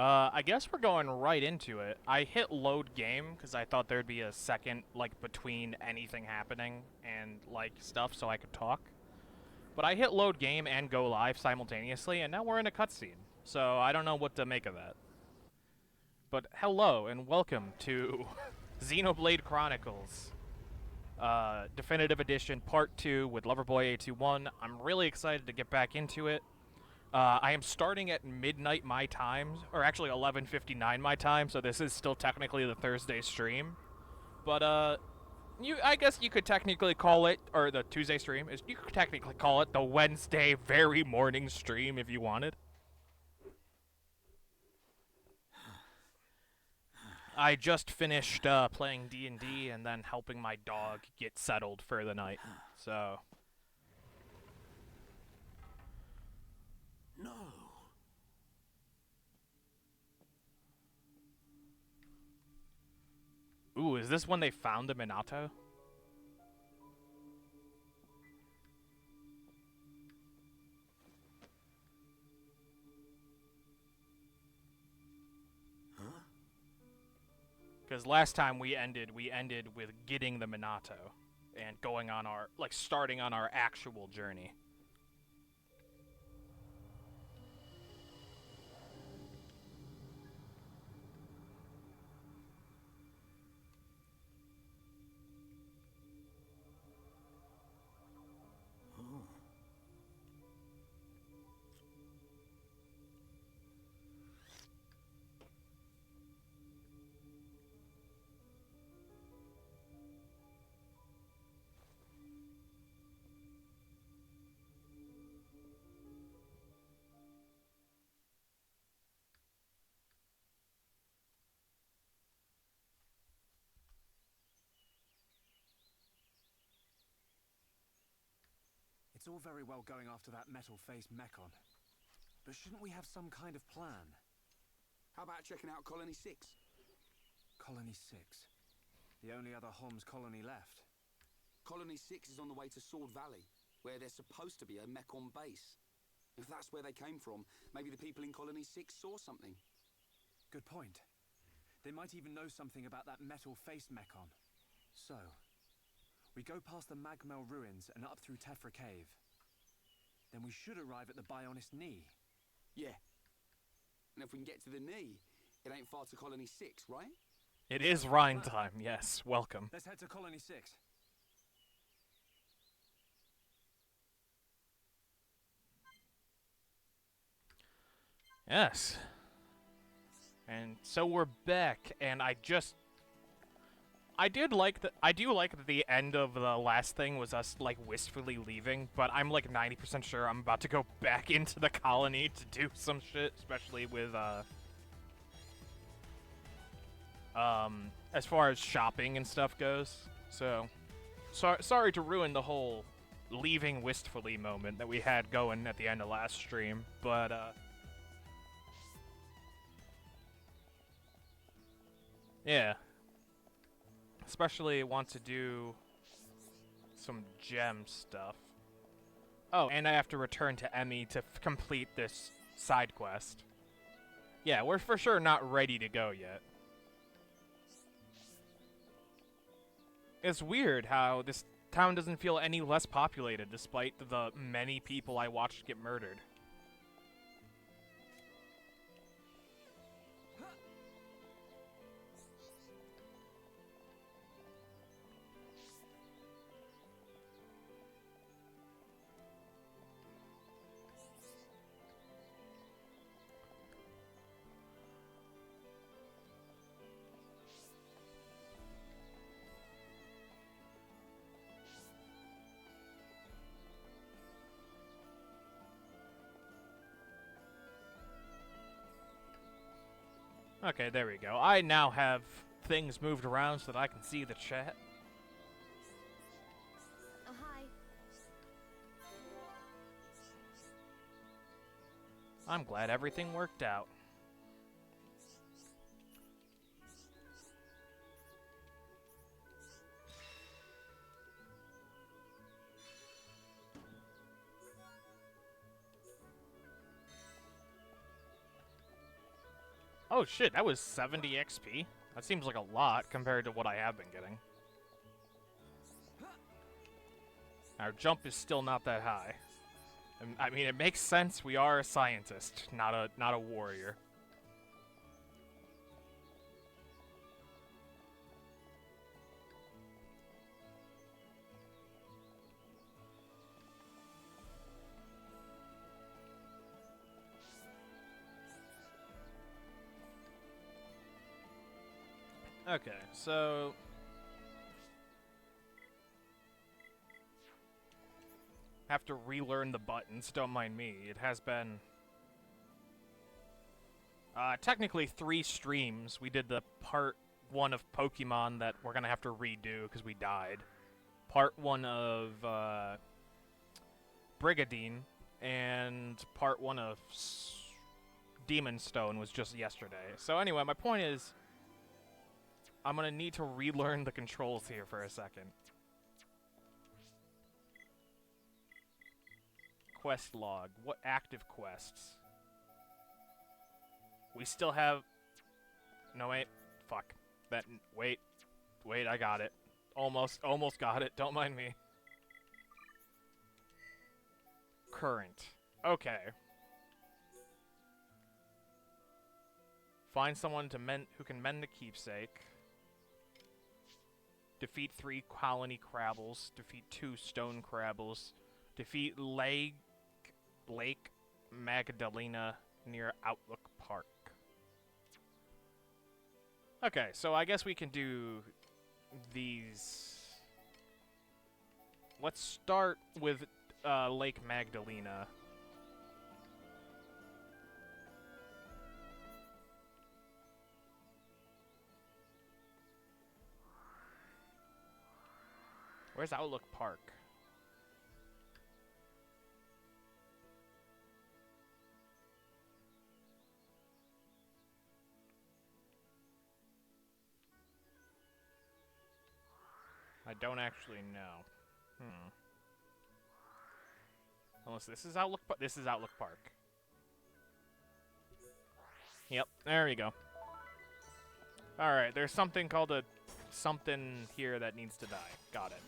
I guess we're going right into it. I hit load game because I thought there'd be a second, like, between anything happening and, like, stuff so I could talk. But I hit load game and go live simultaneously, and now we're in a cutscene. So I don't know what to make of that. But hello, and welcome to Xenoblade Chronicles. Definitive Edition Part 2 with Loverboy821. I'm really excited to get back into it. I am starting at midnight my time, or actually 11:59 my time, so this is still technically the Thursday stream. But I guess you could technically call it, or the Tuesday stream is you could technically call it the Wednesday very morning stream if you wanted. I just finished playing D&D and then helping my dog get settled for the night. So No. ooh, is this when they found the Minato? Huh? Because last time we ended with getting the Minato and going on our, like, starting on our actual journey. Oh. It's all very well going after that metal-faced Mechon, but shouldn't we have some kind of plan? How about checking out Colony 6? Colony 6. The only other Homs colony left. Colony 6 is on the way to Sword Valley, where there's supposed to be a Mechon base. If that's where they came from, maybe the people in Colony 6 saw something. Good point. They might even know something about that metal-faced Mechon. So, we go past the Magmel ruins and up through Tefra Cave. Then we should arrive at the Bionist Knee. Yeah. And if we can get to the knee, it ain't far to Colony 6, right? It is Rhine time, yes, welcome. Let's head to Colony 6. Yes. And so we're back, and I do like that the end of the last thing was us, like, wistfully leaving, but I'm like 90% sure I'm about to go back into the colony to do some shit, especially with as far as shopping and stuff goes. So sorry to ruin the whole leaving wistfully moment that we had going at the end of last stream, but yeah. Especially want to do some gem stuff. Oh, and I have to return to Emmy to complete this side quest. Yeah, we're for sure not ready to go yet. It's weird how this town doesn't feel any less populated despite the many people I watched get murdered. Okay, there we go. I now have things moved around so that I can see the chat. Oh, hi. I'm glad everything worked out. Oh shit, that was 70 XP. That seems like a lot compared to what I have been getting. Our jump is still not that high. And, I mean, it makes sense. We are a scientist, not a warrior. Okay, so have to relearn the buttons, don't mind me. It has been technically 3 streams. We did the part 1 of Pokemon that we're gonna have to redo because we died. Part 1 of Brigadine, and part 1 of Demon Stone was just yesterday. So anyway, my point is, I'm gonna need to relearn the controls here for a second. Quest log. What active quests? We still have... No, wait. Fuck. Wait. Wait, I got it. Almost got it. Don't mind me. Current. Okay. Find someone who can mend the keepsake. Defeat 3 colony Crabbles. Defeat 2 stone Crabbles. Defeat Lake Magdalena near Outlook Park. Okay, so I guess we can do these. Let's start with Lake Magdalena. Where's Outlook Park? I don't actually know. Unless this is Outlook Park. This is Outlook Park. Yep, there we go. Alright, there's something called a... something here that needs to die. Got it.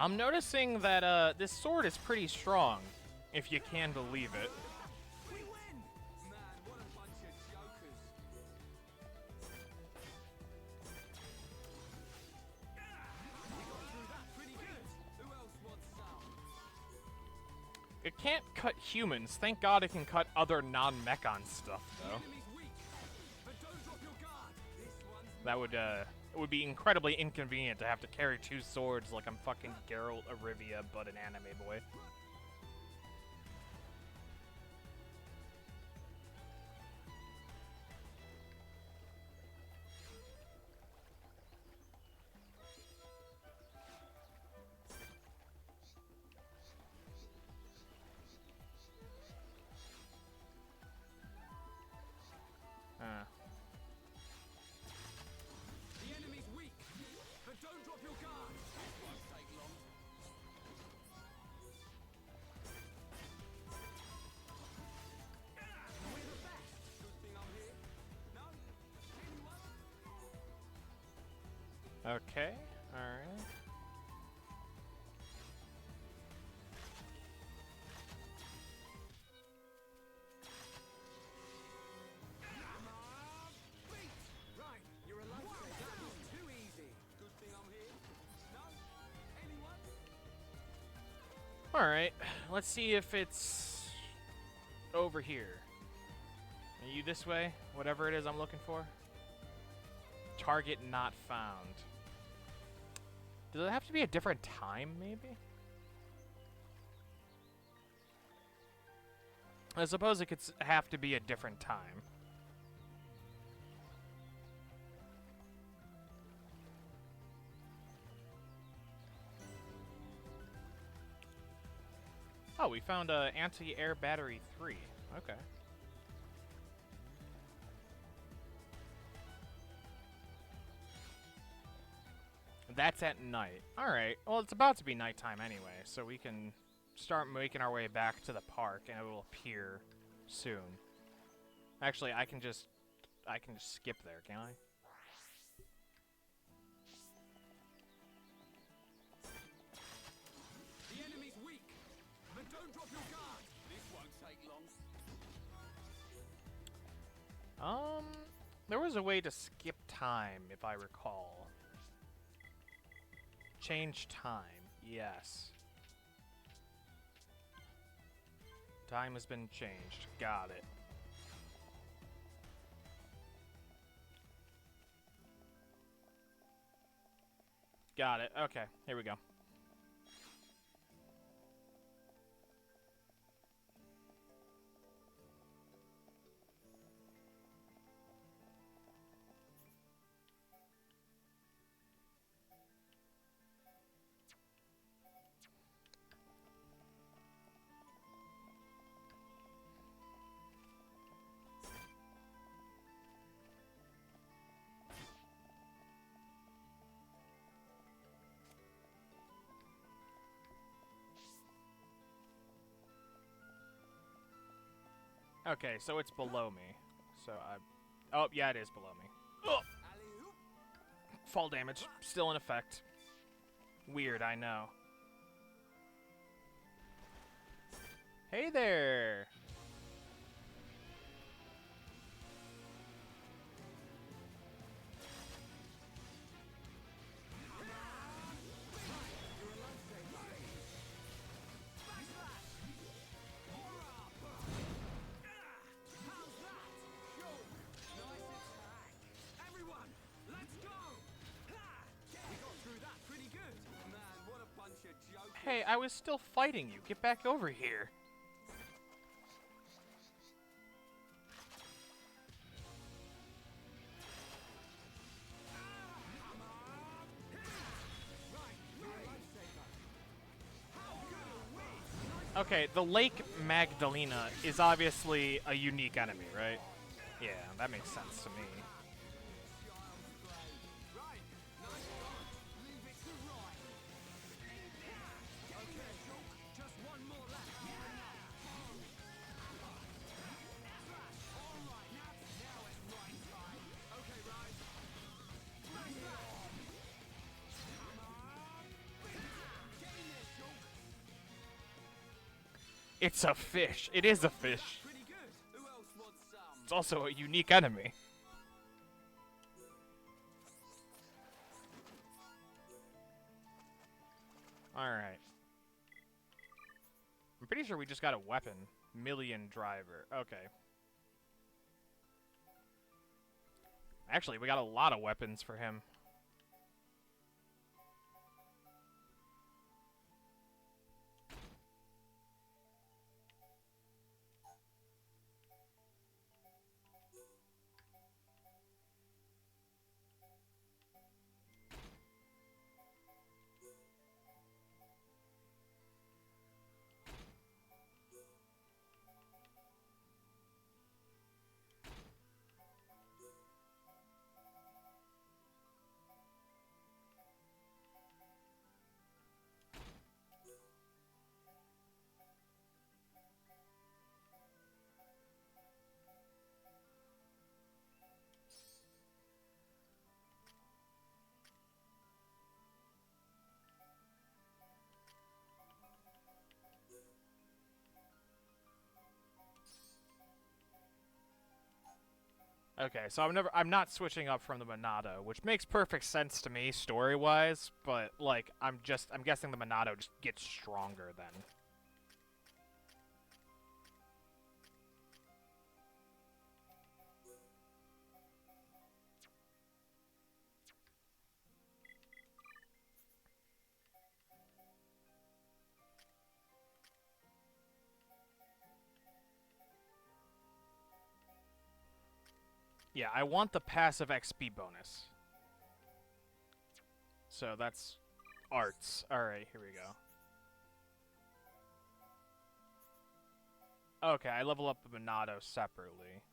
I'm noticing that this sword is pretty strong, if you can believe it. We win! Man, what a bunch of jokers. We got through that pretty good. Who else wants some? It can't cut humans. Thank God it can cut other non-mechon stuff, though. Enemy's weak, but don't drop your guard. This one's That would, it would be incredibly inconvenient to have to carry 2 swords like I'm fucking Geralt of Rivia, but an anime boy. The enemy's weak, but don't drop your guard. This won't take long. We're the best. Good thing I'm here. No? Anyone? Okay, alright. Beat! Right, you're a lifesaver. That was too easy. Good thing I'm here. No? Anyone? Alright, let's see if it's over here. Are you this way? Whatever it is I'm looking for? Target not found. Does it have to be a different time, maybe? I suppose it could have to be a different time. Oh, we found a anti-air battery 3. Okay. That's at night. Alright. Well, it's about to be nighttime anyway, so we can start making our way back to the park, and it will appear soon. Actually, I can just skip there, can I? The enemy's weak, but don't drop your guard. This won't take long. There was a way to skip time, if I recall. Change time. Yes. Time has been changed. Got it. Got it. Okay, here we go. Okay, so it's below me. So oh, yeah, it is below me. Ugh. Fall damage still in effect. Weird, I know. Hey there. Hey, I was still fighting you. Get back over here. Okay, the Lake Magdalena is obviously a unique enemy, right? Yeah, that makes sense to me. It's a fish. It is a fish. It's also a unique enemy. Alright. I'm pretty sure we just got a weapon. Million driver. Okay. Actually, we got a lot of weapons for him. Okay, so I'm not switching up from the Monado, which makes perfect sense to me story-wise, but like I'm guessing the Monado just gets stronger then. Yeah, I want the passive XP bonus. So that's arts. Alright, here we go. Okay, I level up the Monado separately.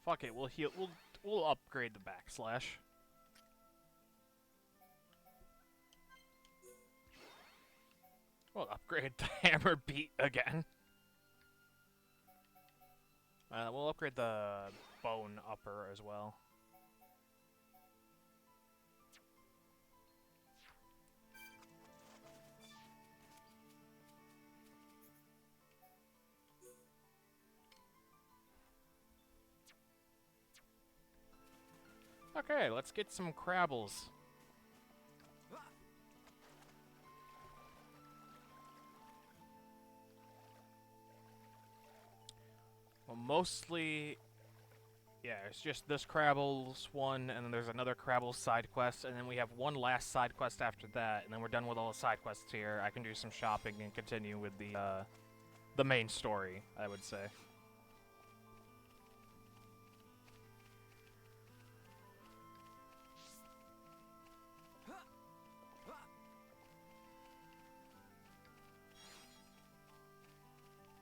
Fuck it, we'll heal. We'll upgrade the backslash. We'll upgrade the hammer beat again. We'll upgrade the bone upper as well. Okay, let's get some crabbles. Well, mostly, yeah, it's just this Crabbles one, and then there's another Crabbles side quest, and then we have one last side quest after that, and then we're done with all the side quests here. I can do some shopping and continue with the main story, I would say.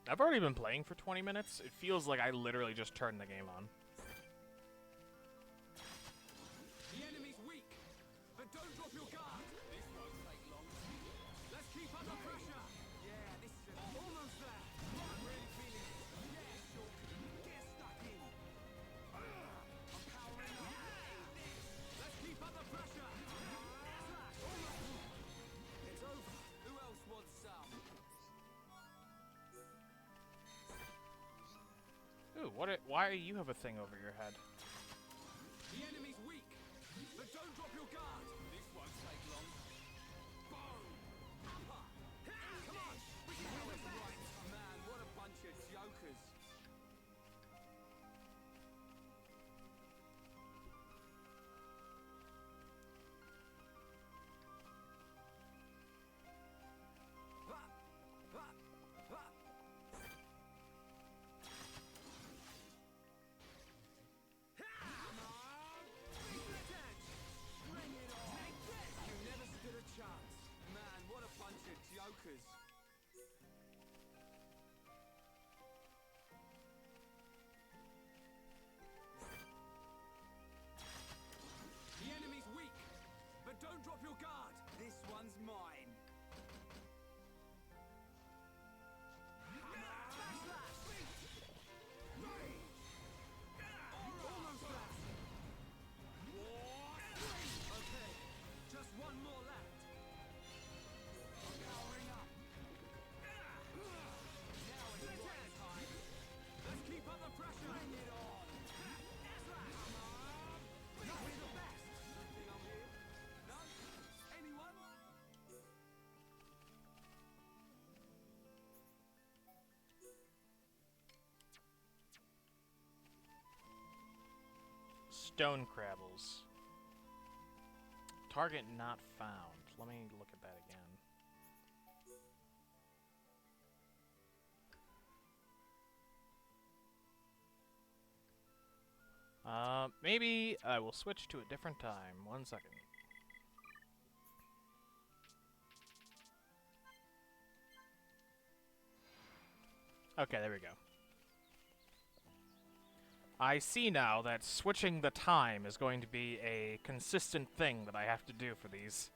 I've already been playing for 20 minutes. It feels like I literally just turned the game on. The enemy's weak, but don't drop your guard. This won't take long. Let's keep under pressure. Yeah, this is almost there. I'm really feeling it. Yeah, sure. Get stuck in. I'm powering up. Let's keep under pressure. It's over. Who else wants some? Ooh, why do you have a thing over your head? The enemy's weak, but don't drop your guard. This won't take long. Boom! Upper! Come on! We can do this right. Man, what a bunch of jokers. Jokers. The enemy's weak, but don't drop your guard. This one's mine. Almost there. Okay, just one more left. Powering up. Now it's right time. Let's keep up the pressure. Bring it on. We're the best. Think I'm here? No? Anyone? Stone Crabbles. Target not found. Let me look at that again. Maybe I will switch to a different time. 1 second. Okay, there we go. I see now that switching the time is going to be a consistent thing that I have to do for these.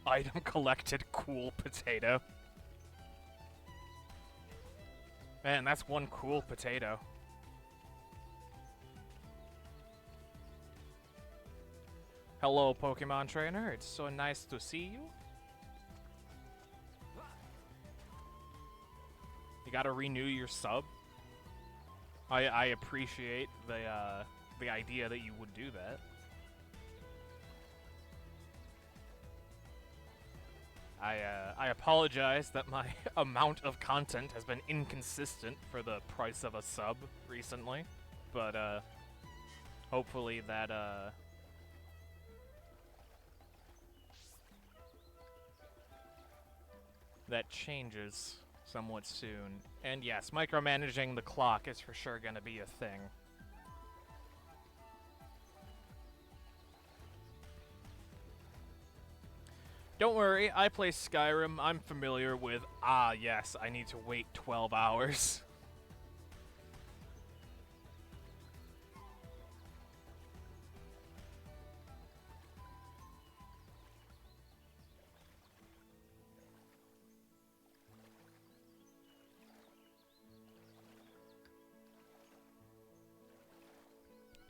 Item collected, cool potato. Man, that's one cool potato. Hello, Pokemon trainer. It's so nice to see you. You gotta renew your sub. I appreciate the idea that you would do that. I apologize that my amount of content has been inconsistent for the price of a sub recently, but hopefully that that changes somewhat soon. And yes, micromanaging the clock is for sure gonna be a thing. Don't worry, I play Skyrim. I'm familiar with, yes, I need to wait 12 hours.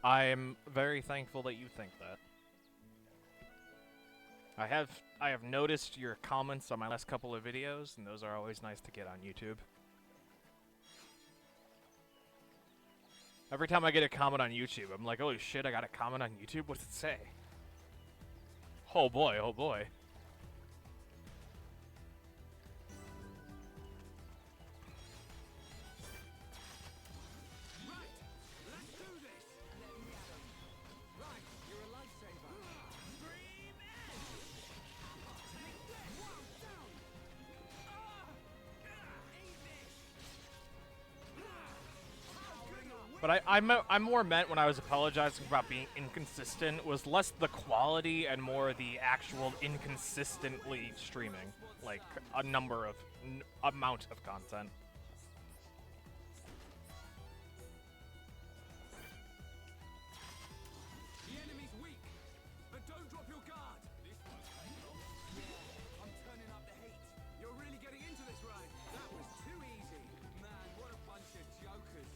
I'm very thankful that you think that. I have noticed your comments on my last couple of videos, and those are always nice to get on YouTube. Every time I get a comment on YouTube, I'm like, holy shit, I got a comment on YouTube? What's it say? Oh boy, oh boy. But I'm more meant when I was apologizing about being inconsistent was less the quality and more the actual inconsistently streaming, like a number of amount of content. The enemy's weak, but don't drop your guard. This one's I'm turning up the heat. You're really getting into this, right? That was too easy. Man, what a bunch of jokers.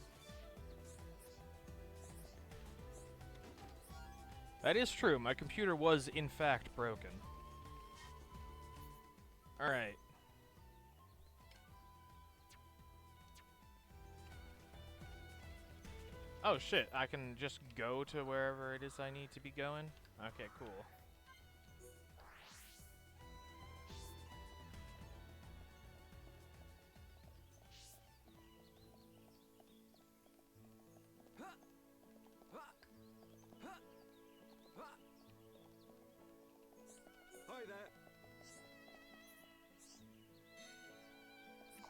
That is true. My computer was, in fact, broken. Alright. Oh shit, I can just go to wherever it is I need to be going? Okay, cool. Hi there.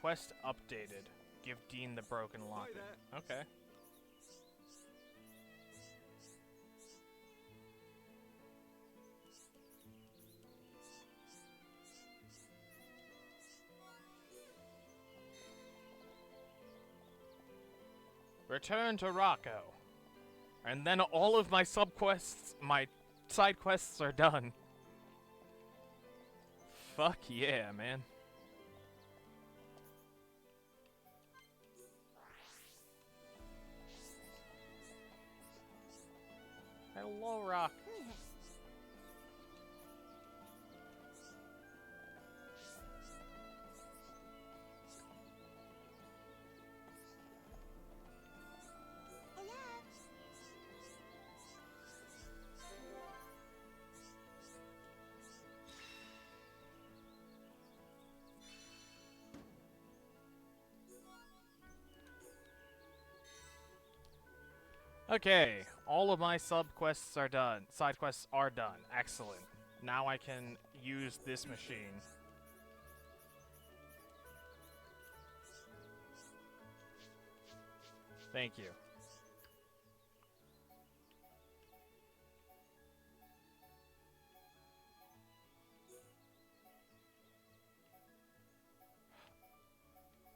Quest updated. Give Dean the broken locket. Okay. Return to Rocco. And then all of my subquests, my side quests are done. Fuck yeah, man. Hello, Rock. Okay, all of my sub-quests are done. Side quests are done. Excellent. Now I can use this machine. Thank you.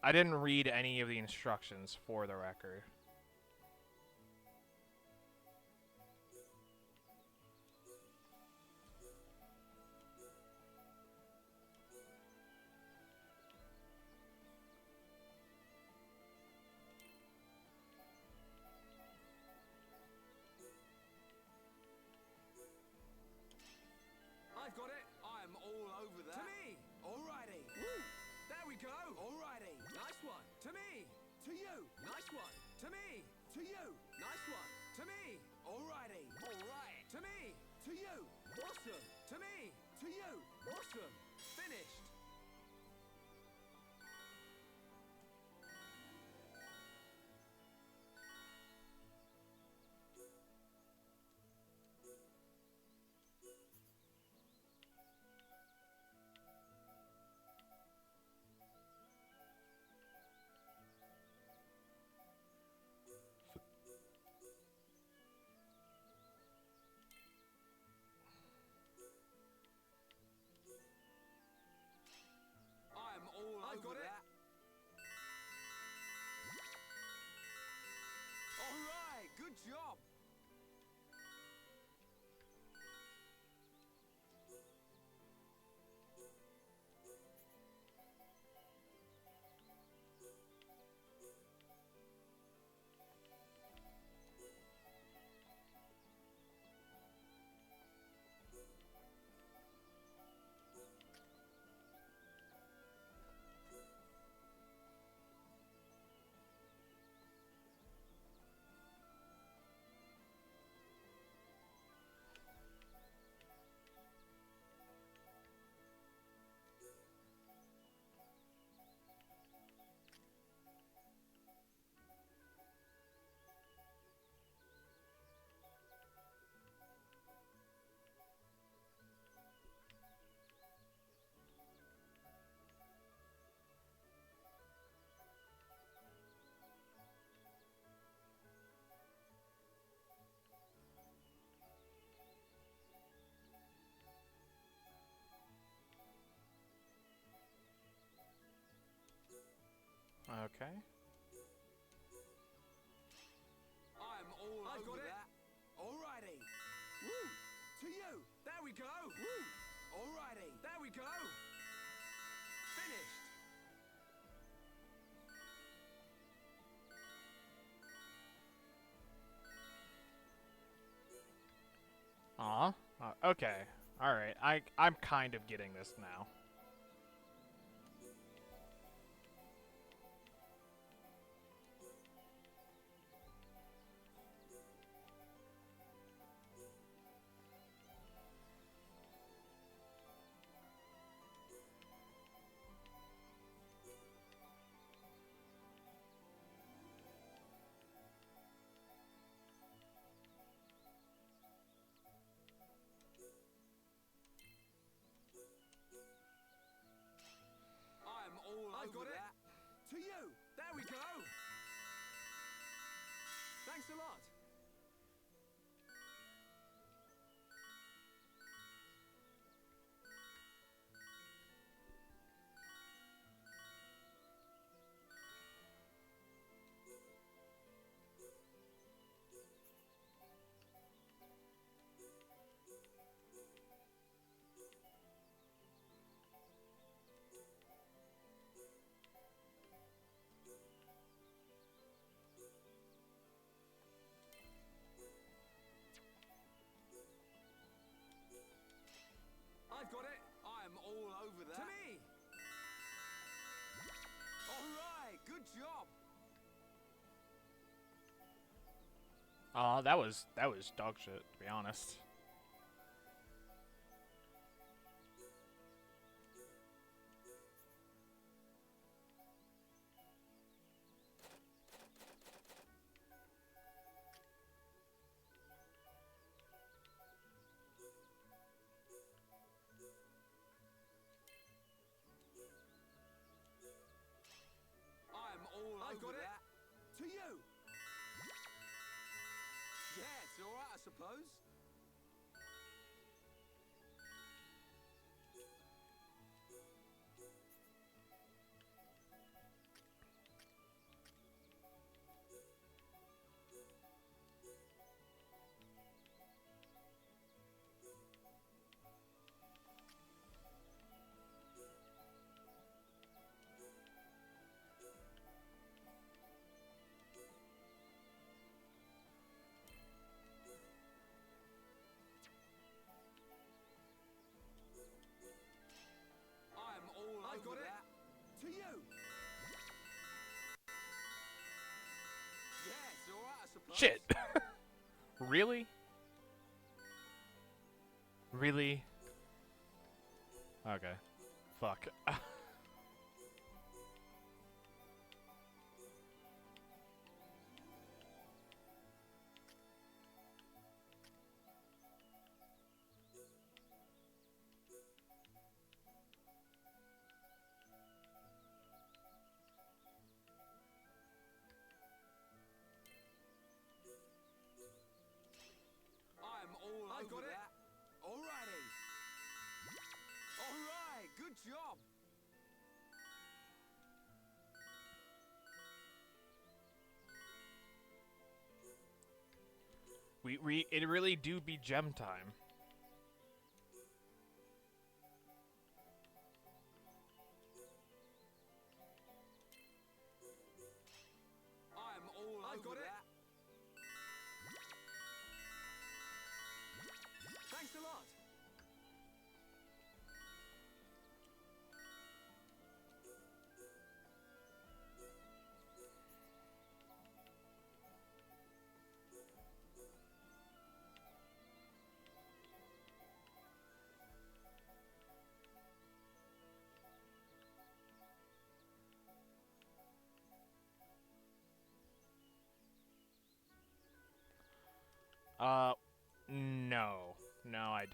I didn't read any of the instructions for the record. go! Alrighty! Nice one! To me! To you! Nice one! To me! To you! Nice one! To me! Alrighty! Alright! To me! To you! Awesome! To me! To you! Awesome! Finished! I'm all I over got it. that. Alright, good job. Okay. I'm all I over got it. that. Alrighty! Woo! To you! There we go! Woo! Alrighty! There we go! Finished! Aw. Okay. Alright. I'm kind of getting this now. I'm all I over got it. that. To you! There we go! Thanks a lot! I've got it! I'm all over that. To me! Alright, good job. Aw, that was dog shit, to be honest. I'm all I over got it. that. To you! Yeah, it's alright, I suppose. I'm all I over got it. that. To To you! Yeah, it's alright, I suppose. Shit. Really? Really? Okay. Fuck. I'm all I over got it. that. Alrighty. Alright, good job. It really do be gem time. I'm all I over got it. that. Thanks a lot. No. No, I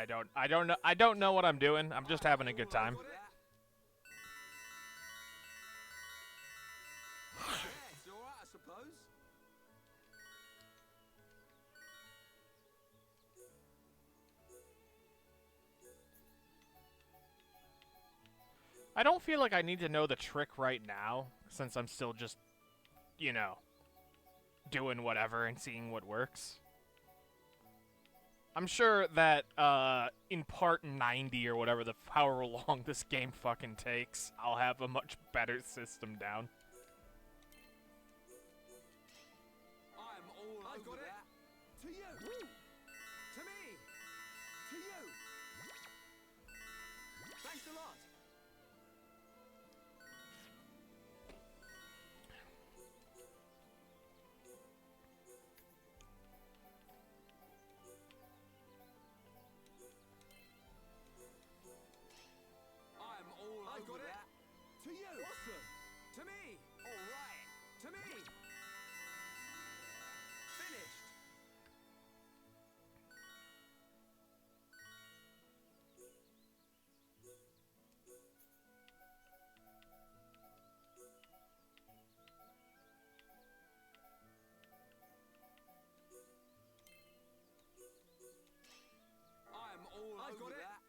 don't. I don't know what I'm doing. I'm just having a good time. Yeah, it's alright, I suppose. I don't feel like I need to know the trick right now, since I'm still just, you know, doing whatever and seeing what works. I'm sure that, in part 90 or whatever however long this game fucking takes, I'll have a much better system down. I'm all I over got it. that. To you. To me. To you. Thanks a lot. I'm all I over got it. that. To you. Awesome. To me. Alright. To me. Finished. I'm all I over got it. that.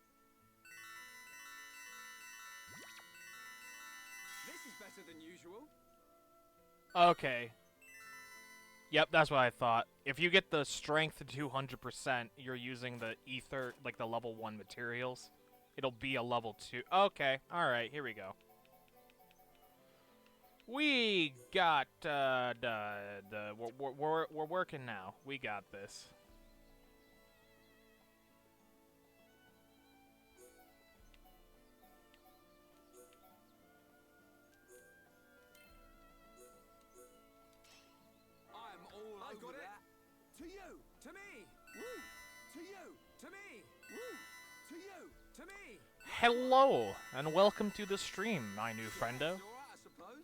This is better than usual. Okay. Yep, that's what I thought. If you get the strength to 200%, you're using the ether, like the level 1 materials. It'll be a level 2. Okay, alright, here we go. We got, we're working now. We got this. I'm all I over got it. that. To you. To me. Woo. To you. To me. Woo. To you. To me. Hello, and welcome to the stream, my new friendo. It's alright, I suppose.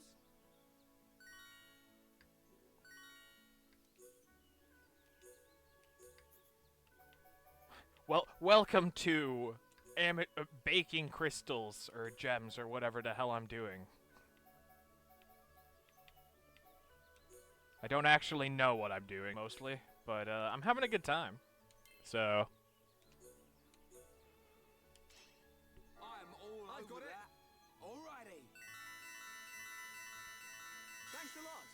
Well, welcome to baking crystals, or gems, or whatever the hell I'm doing. I don't actually know what I'm doing, mostly, but I'm having a good time. So, I'm all I over got it. that. Alrighty. Thanks a lot.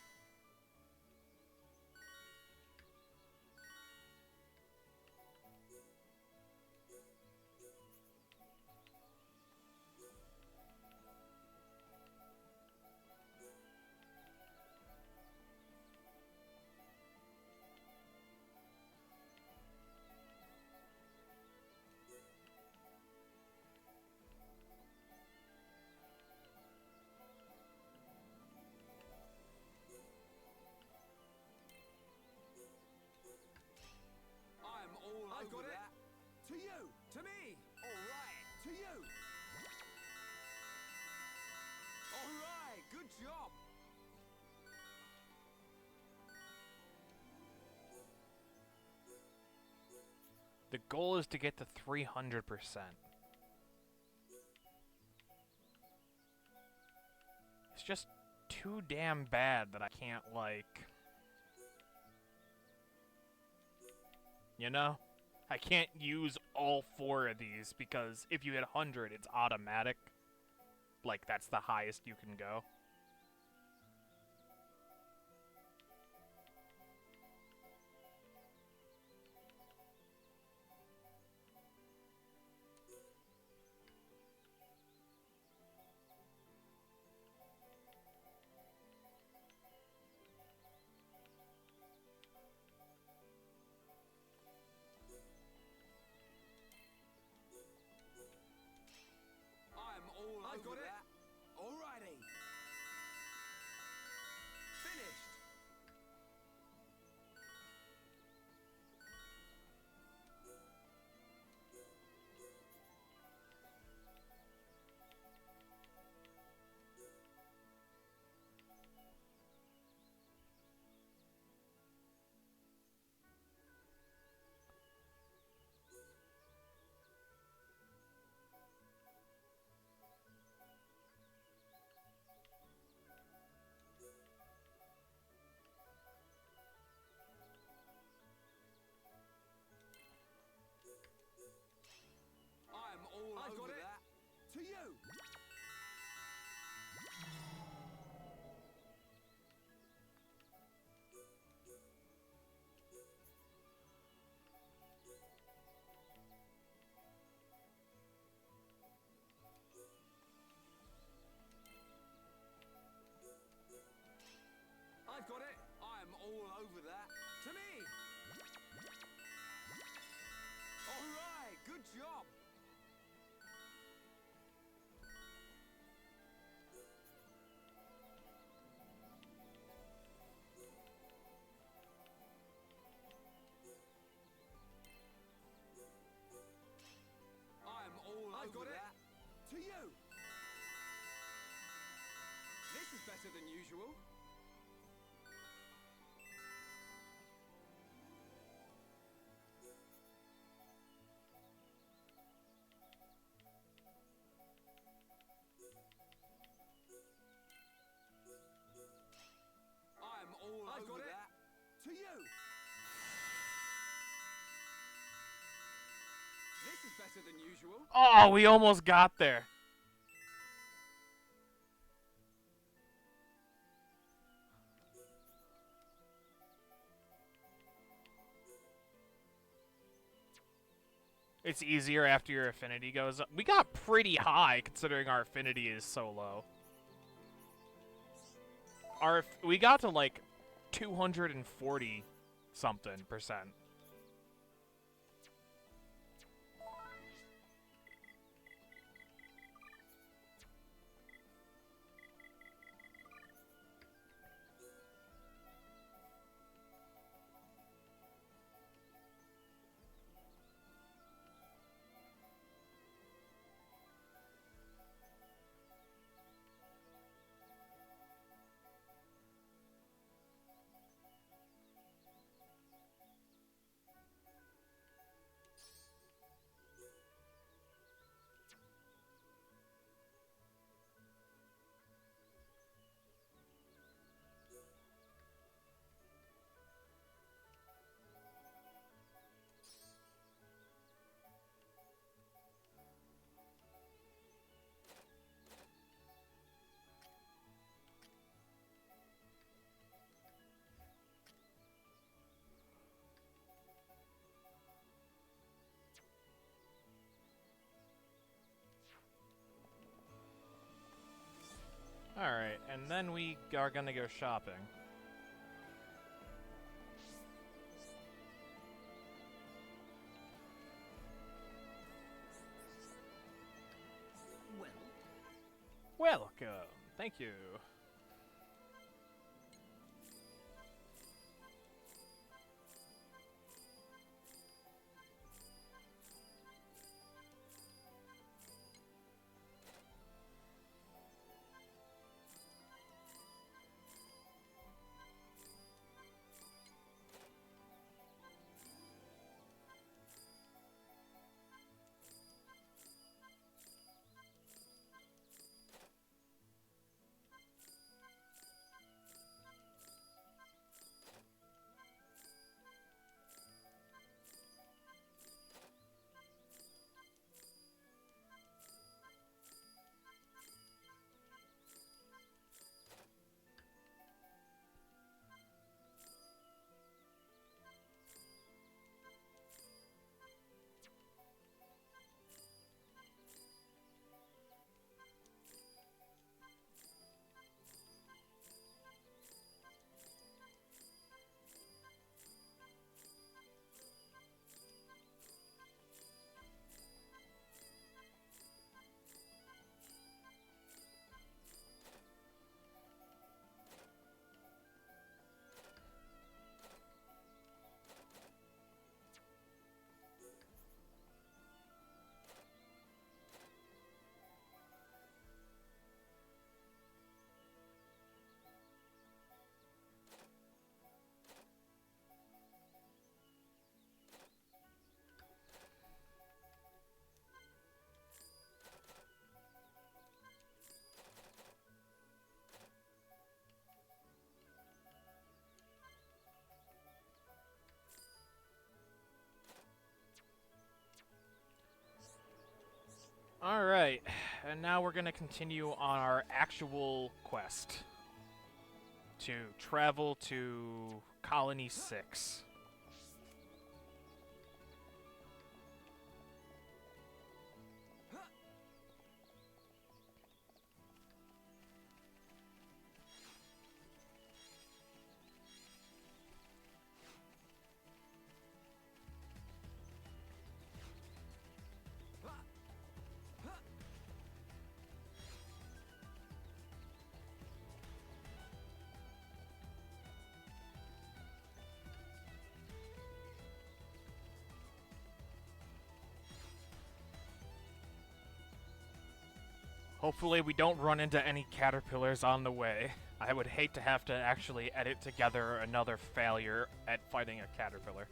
The goal is to get to 300%. It's just too damn bad that I can't, like... You know? I can't use all 4 of these because if you hit 100, it's automatic. Like, that's the highest you can go. I'm all I've over got it. that. Alrighty. Finished. I'm all I've over got it. that. To you. I've got it. I'm all over that. To me. Alright, good job. I'm all I've over got it. that. To you. This is better than usual. I'm all I've over got it. that. To you. This is better than usual. Oh, we almost got there. It's easier after your affinity goes up. We got pretty high considering our affinity is so low. We got to like 240 something percent. Alright, and then we are gonna go shopping. Welcome. Thank you. Alright, and now we're gonna continue on our actual quest to travel to Colony 6. Hopefully we don't run into any caterpillars on the way. I would hate to have to actually edit together another failure at fighting a caterpillar.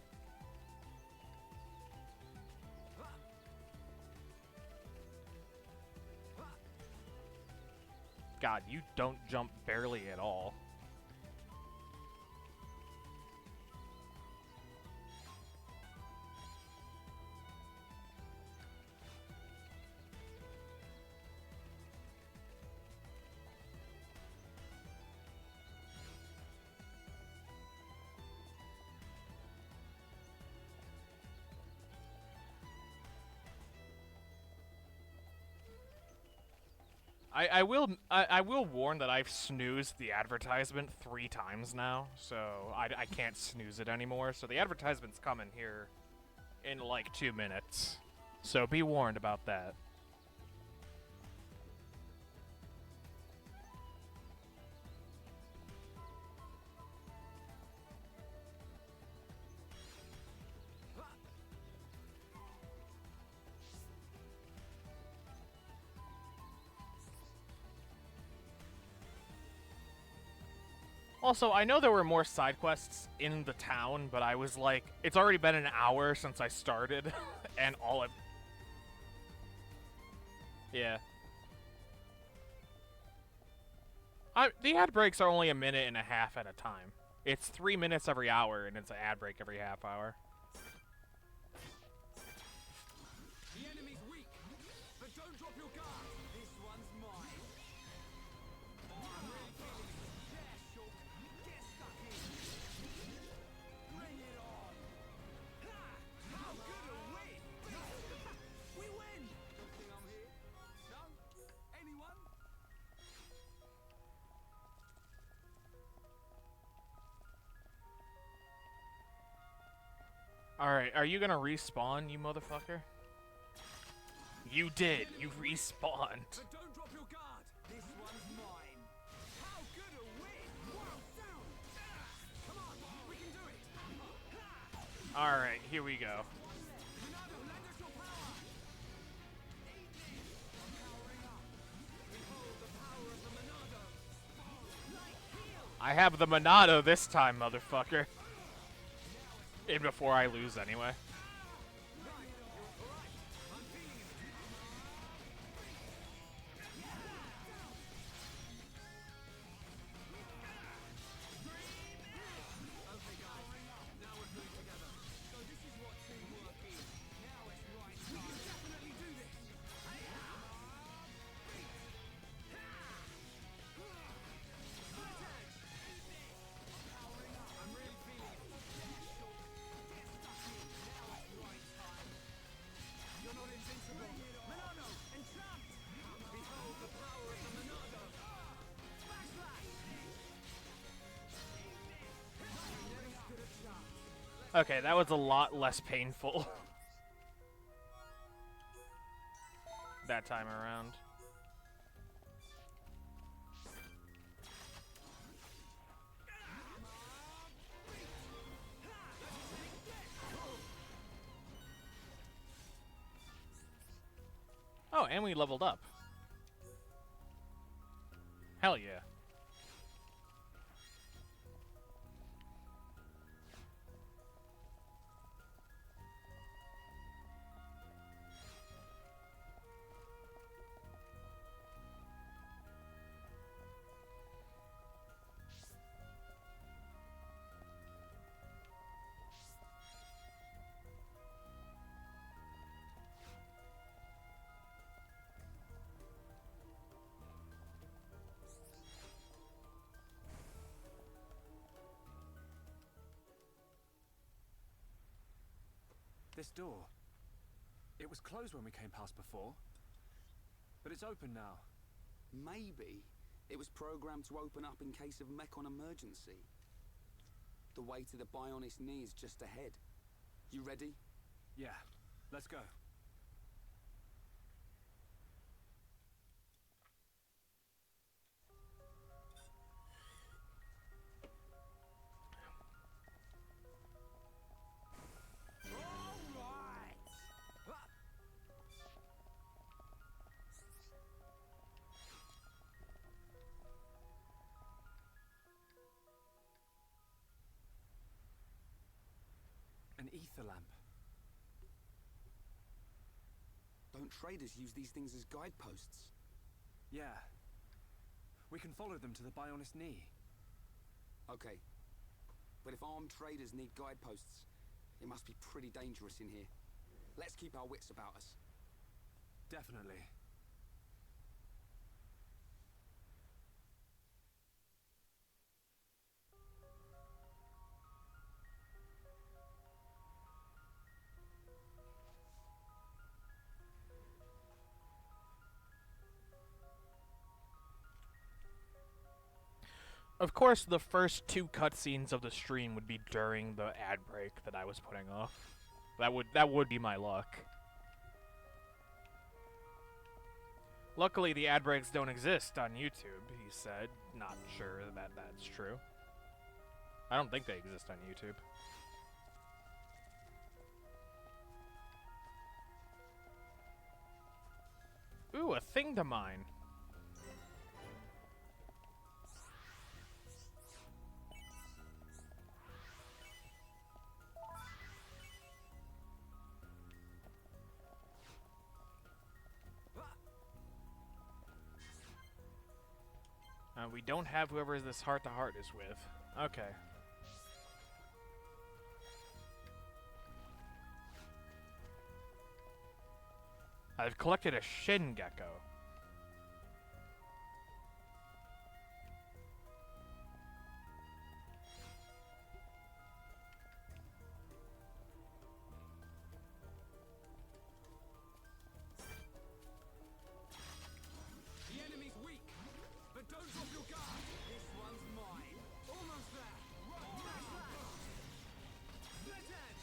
God, you don't jump barely at all. I will warn that I've snoozed the advertisement 3 times now, so I can't snooze it anymore. So the advertisement's coming here in like 2 minutes. So be warned about that. Also, I know there were more side quests in the town, but I was like, it's already been an hour since I started, and all I've... Yeah. The ad breaks are only 1.5 minutes at a time. It's 3 minutes every hour, and it's an ad break every half hour. The enemy's weak, but don't drop your guard. This one's mine. I'm really feeling it. There, Shulk. Get stuck in. Bring it on. Ha! How good a win! We win! Don't think I'm here? No? Anyone? Alright, are you gonna respawn, you motherfucker? You did! You respawned! But don't drop your guard. This one's mine. How good a win! Whoa, down! Come on, we can do it! Alright, here we go. Monado, lend us your power! Eat this! Powering up. Behold the power of the Monado. Like heal! I have the Monado this time, motherfucker. And before I lose anyway. Okay, that was a lot less painful. That time around. Oh, and we leveled up. Hell yeah. This door. It was closed when we came past before. But it's open now. Maybe it was programmed to open up in case of Mekon emergency. The way to the Bionis knee is just ahead. You ready? Yeah, let's go. An ether lamp. Don't traders use these things as guideposts? Yeah. We can follow them to the Bionis knee. Okay. But if armed traders need guideposts, it must be pretty dangerous in here. Let's keep our wits about us. Definitely. Of course, the first 2 cutscenes of the stream would be during the ad break that I was putting off. That would be my luck. Luckily, the ad breaks don't exist on YouTube, he said. Not sure that that's true. I don't think they exist on YouTube. Ooh, a thing to mine. We don't have whoever this heart-to-heart is with. Okay. I've collected a Shin Gecko. The enemy's weak, but don't drop your guard. This one's mine. Almost there. Right, smash that. Split end.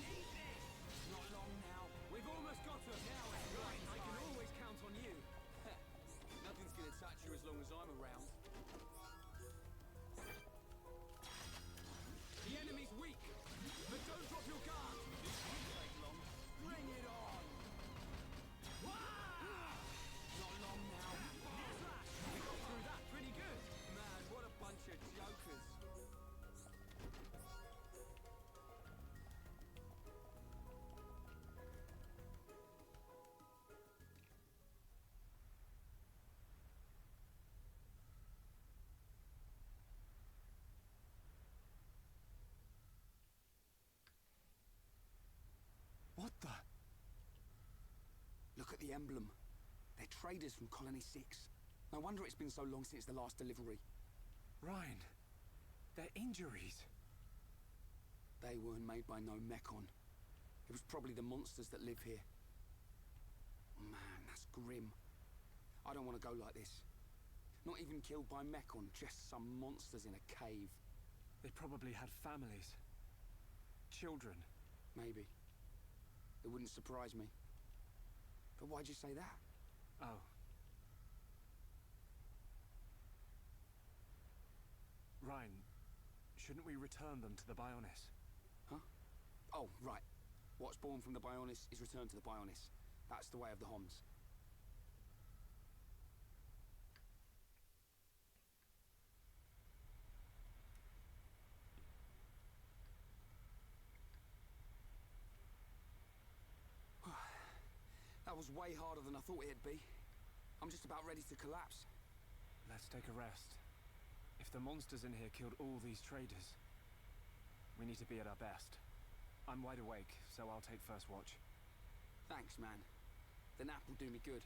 Eat this. Not long now. We've almost got her. Now it's right. I can always count on you. Nothing's gonna touch you as long as I'm around. The enemy's weak, but don't drop your guard. This won't take long. Bring it on. Not long now. Slash. We got through that pretty good. Man, what a bunch of jokers. What the? Look at the emblem. They're traders from Colony 6. No wonder it's been so long since the last delivery. Ryan, their injuries. They weren't made by no Mekon. It was probably the monsters that live here. Man, that's grim. I don't want to go like this. Not even killed by Mekon, just some monsters in a cave. They probably had families. Children. Maybe. It wouldn't surprise me. But why'd you say that? Oh. Ryan, shouldn't we return them to the Bionis? Huh? Oh, right. What's born from the Bionis is returned to the Bionis. That's the way of the Homs. That was way harder than I thought it'd be. I'm just about ready to collapse. Let's take a rest. If the monsters in here killed all these traders, we need to be at our best. I'm wide awake, so I'll take first watch. Thanks, man. The nap will do me good.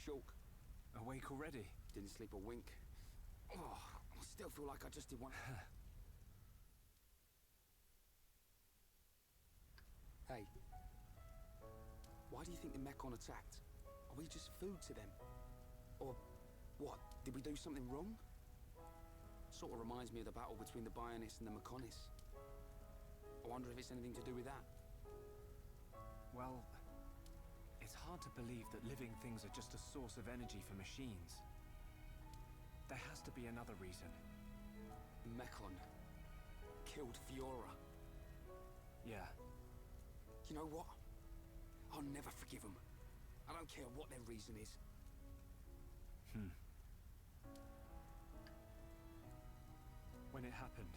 Shulk. Awake already? Didn't sleep a wink. Oh, I still feel like I just did one. Hey. Why do you think the Mechon attacked? Are we just food to them? Or what? Did we do something wrong? Sort of reminds me of the battle between the Bionists and the Mechonis. I wonder if it's anything to do with that. Well, it's hard to believe that living things are just a source of energy for machines. There has to be another reason. The Mechon killed Fiora. Yeah. You know what? I'll never forgive them. I don't care what their reason is. When it happened,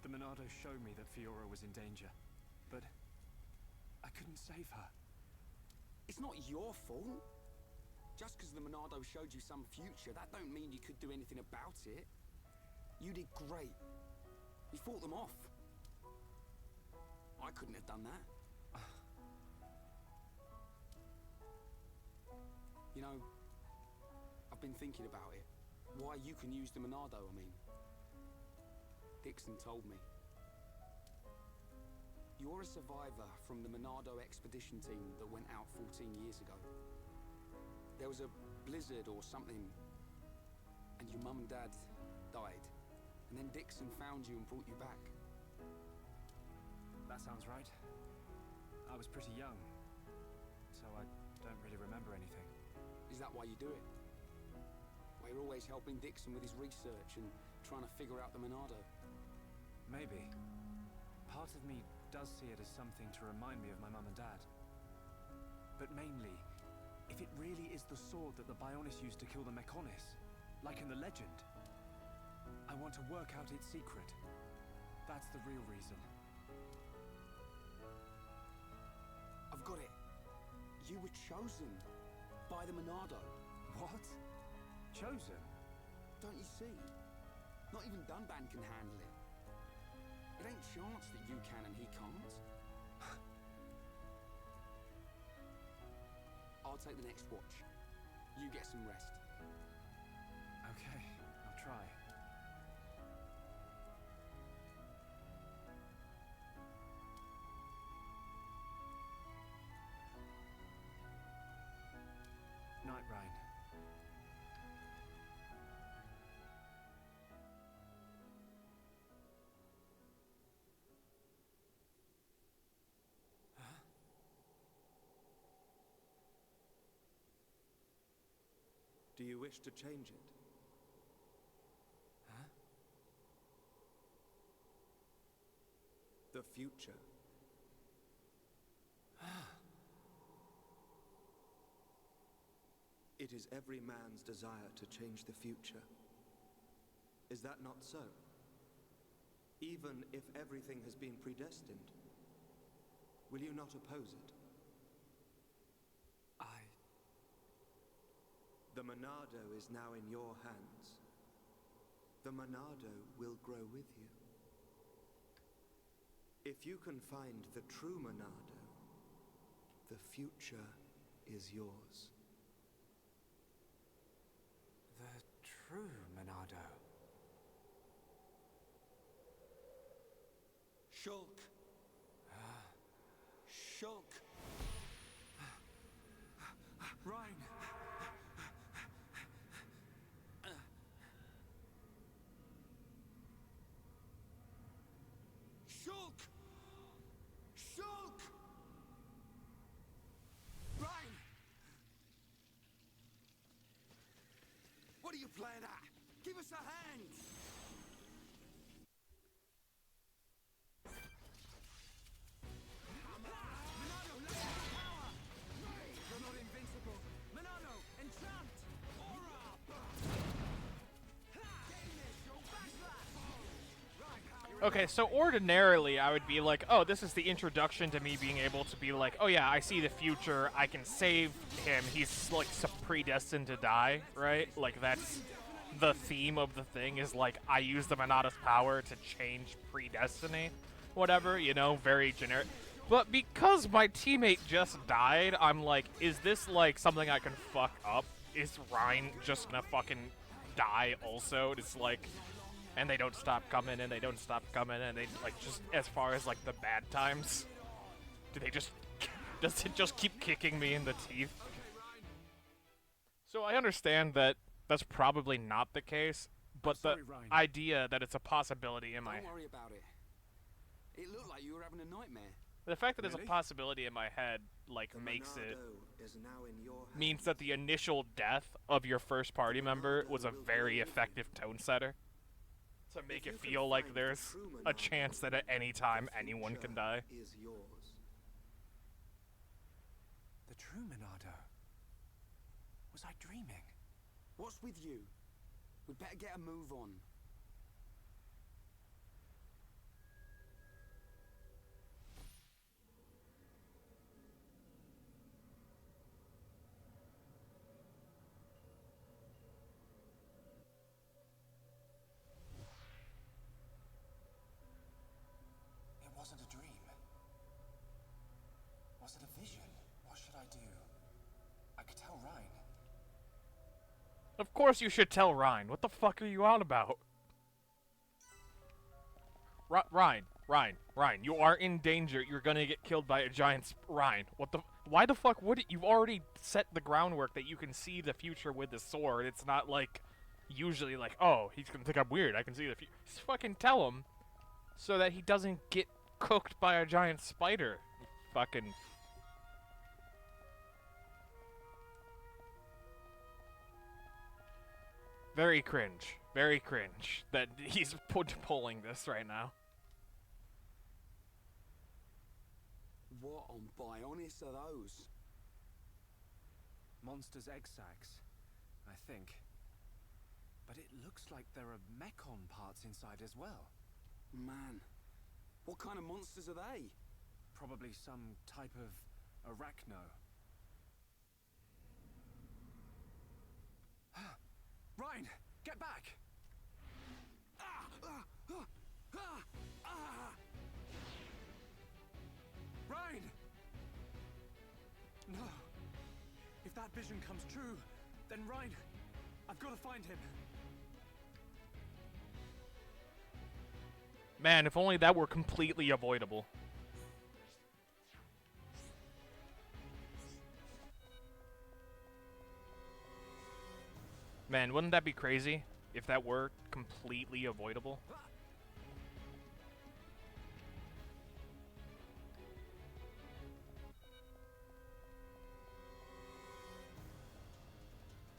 the Monado showed me that Fiora was in danger, but I couldn't save her. It's not your fault. Just because the Monado showed you some future, that don't mean you could do anything about it. You did great. You fought them off. I couldn't have done that. You know, I've been thinking about it. Why you can use the Monado, I mean. Dixon told me. You're a survivor from the Monado expedition team that went out 14 years ago. There was a blizzard or something, and your mum and dad died. And then Dixon found you and brought you back. That sounds right. I was pretty young, so I don't really remember anything. Is that why you do it? Why you're always helping Dixon with his research and trying to figure out the Monado? Maybe. Part of me does see it as something to remind me of my mum and dad. But mainly, if it really is the sword that the Bionis used to kill the Mechonis, like in the legend, I want to work out its secret. That's the real reason. I've got it. You were chosen by the Monado. What? Chosen? Don't you see? Not even Dunban can handle it. It ain't chance that you can and he can't. I'll take the next watch. You get some rest. Okay, I'll try. Night, Ryan. Do you wish to change it? Huh? The future. It is every man's desire to change the future. Is that not so? Even if everything has been predestined, will you not oppose it? The Monado is now in your hands. The Monado will grow with you. If you can find the true Monado, the future is yours. The true Monado. Shulk! Shulk! Ryan! Shulk! Shulk! Ryan! What are you playing at? Give us a hand! Monado, let us have power! You're not invincible! Monado, enchant! Aura! Get in there, Shulk! Backlash! Right, Okay, so ordinarily I would be like, oh, this is the introduction to me being able to be like, oh yeah, I see the future, I can save him, he's like predestined to die, right? Like that's the theme of the thing is like, I use the Monada's power to change predestiny, whatever, you know, very generic. But because my teammate just died, I'm like, is this like something I can fuck up? Is Ryan just gonna fucking die also? It's like, and they don't stop coming and they don't stop coming and they like just as far as like the bad times, do they just, does it just keep kicking me in the teeth? So I understand that that's probably not the case, but the sorry, Ryan. idea that it's a possibility in my Don't worry about it. It looked like you were having a nightmare. the fact that there's Really? a possibility in my head like The makes it Monado is now in your means hands. that the initial death of your first party member was a very effective tone setter to make If it you can feel like find the there's true a Monado, chance that at any time the anyone future can die. Is yours. The true Monado. Was I dreaming? What's with you? We'd better get a move on. It wasn't a dream. Was it a vision? What should I do? I could tell Ryan. Of course you should tell Ryan. What the fuck are you on about? Ryan, you are in danger. You're gonna get killed by a giant Ryan, what the? Why the fuck would it? You've already set the groundwork that you can see the future with the sword. It's not like, usually like, oh, he's gonna think I'm weird. I can see the future. Just fucking tell him so that he doesn't get cooked by a giant spider. You fucking... Very cringe that he's pulling this right now. What on Bionis are those? Monsters' egg sacs, I think. But it looks like there are mechon parts inside as well. Man, what kind of monsters are they? Probably some type of arachno. Ryan, get back! Ryan! No. If that vision comes true, then Ryan, I've got to find him. Man, if only that were completely avoidable. Man, wouldn't that be crazy if that were completely avoidable?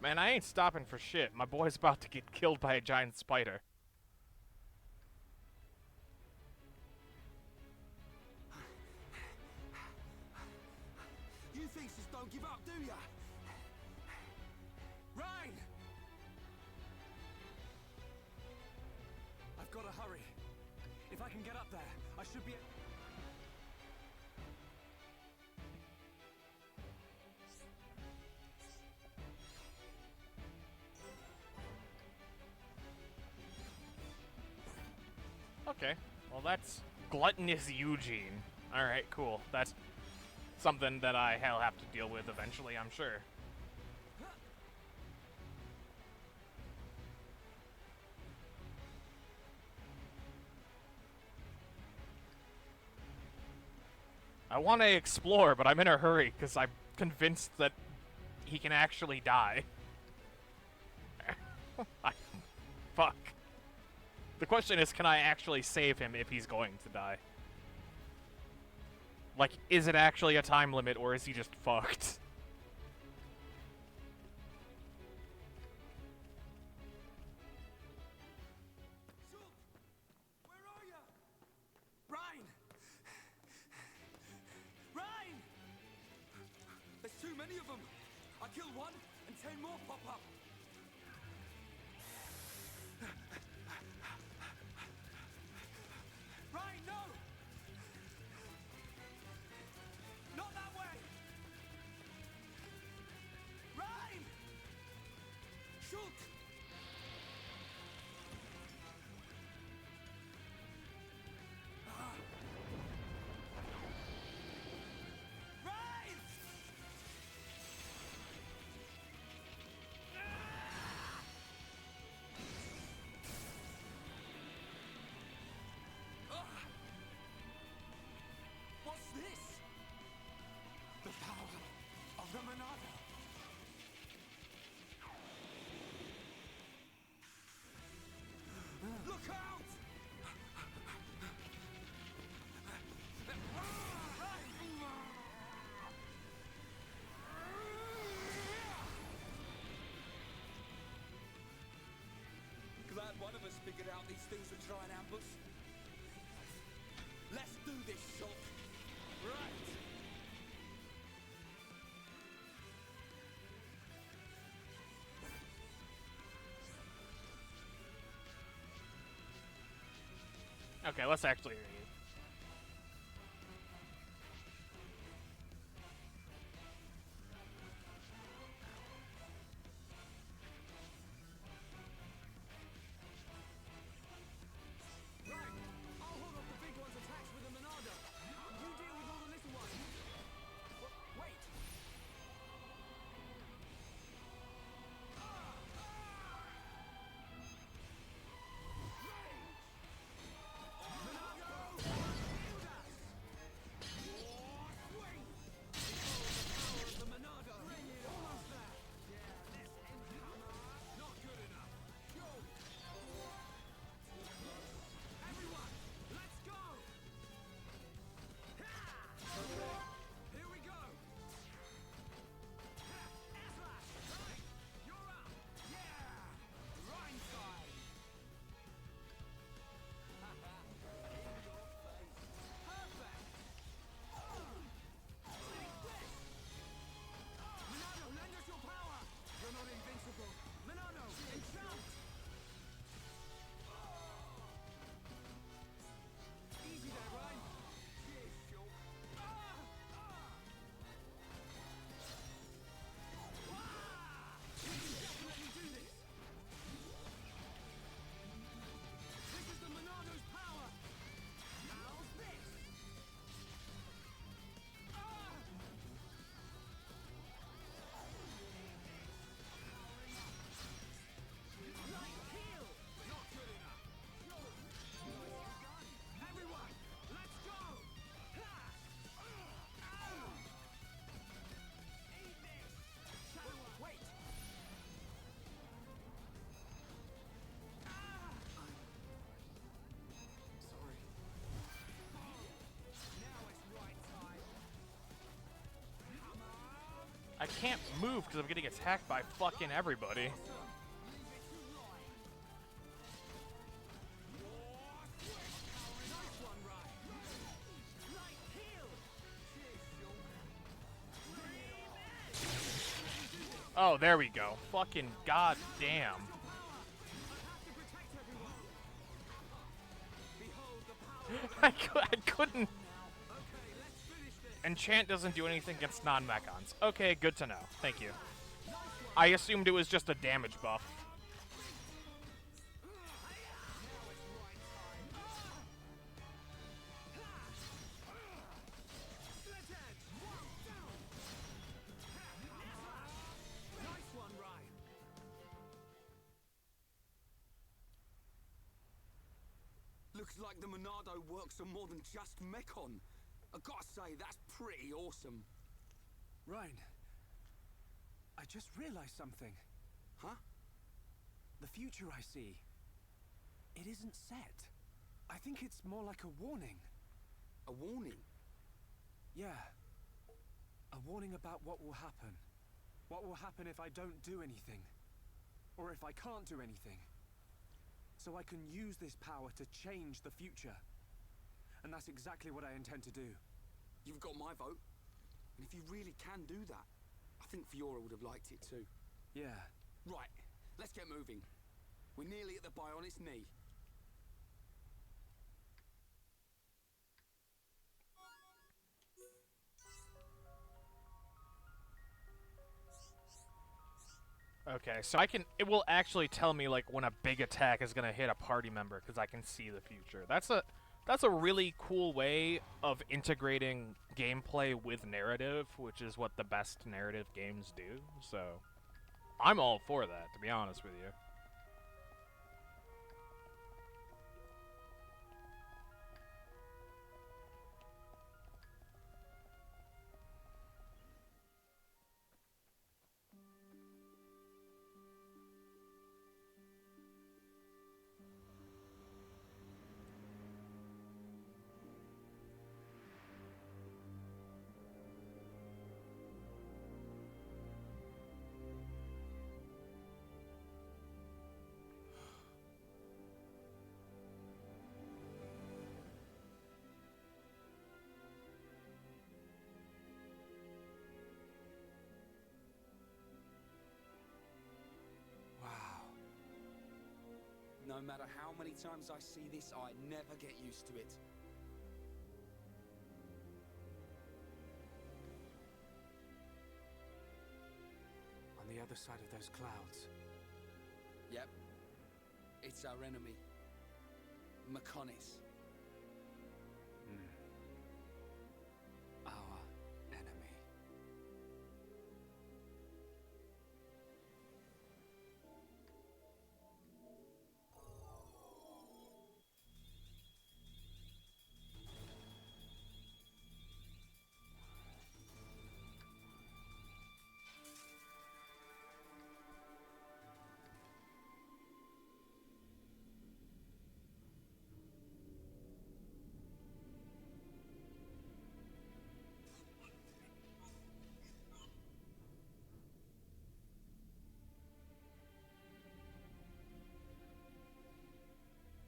Man, I ain't stopping for shit. My boy's about to get killed by a giant spider. You things just don't give up, do ya? Ryan! I've got to hurry. If I can get up there, I should be... Okay, well that's gluttonous Eugene. Alright, cool. That's something that I'll have to deal with eventually, I'm sure. I want to explore, but I'm in a hurry because I'm convinced that he can actually die. Fuck. The question is, can I actually save him if he's going to die? Like, is it actually a time limit, or is he just fucked? Where are ya? Ryan! Ryan! There's too many of them. I killed one, and 10 more pop up. Ryan, no! Not that way! Ryan! Shoot! things would try and ambush. Let's do this, Shock. Right. Okay, let's actually read. I can't move because I'm getting attacked by fucking everybody. Oh, there we go. Fucking goddamn. I couldn't. Enchant doesn't do anything against non-mechons. Okay, good to know. Thank you. I assumed it was just a damage buff. Looks like the Monado works on more than just Mechon. I gotta say, that's pretty awesome. Ryan, I just realized something. Huh? The future I see, it isn't set. I think it's more like a warning. A warning? Yeah. A warning about what will happen. What will happen if I don't do anything. Or if I can't do anything. So I can use this power to change the future. And that's exactly what I intend to do. You've got my vote. And if you really can do that, I think Fiora would have liked it too. Yeah. Right, let's get moving. We're nearly at the Bionic's knee. Okay, so it will actually tell me like when a big attack is gonna hit a party member because I can see the future. That's a really cool way of integrating gameplay with narrative, which is what the best narrative games do. So I'm all for that, to be honest with you. No matter how many times I see this, I never get used to it. On the other side of those clouds. Yep. It's our enemy. Mechonis. Our enemy.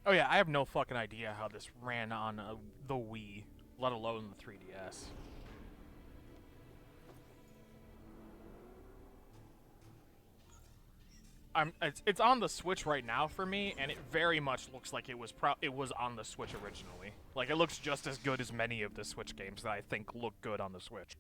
Oh yeah, I have no fucking idea how this ran on the Wii, let alone the 3DS. It's on the Switch right now for me, and it very much looks like it was on the Switch originally. Like, it looks just as good as many of the Switch games that I think look good on the Switch.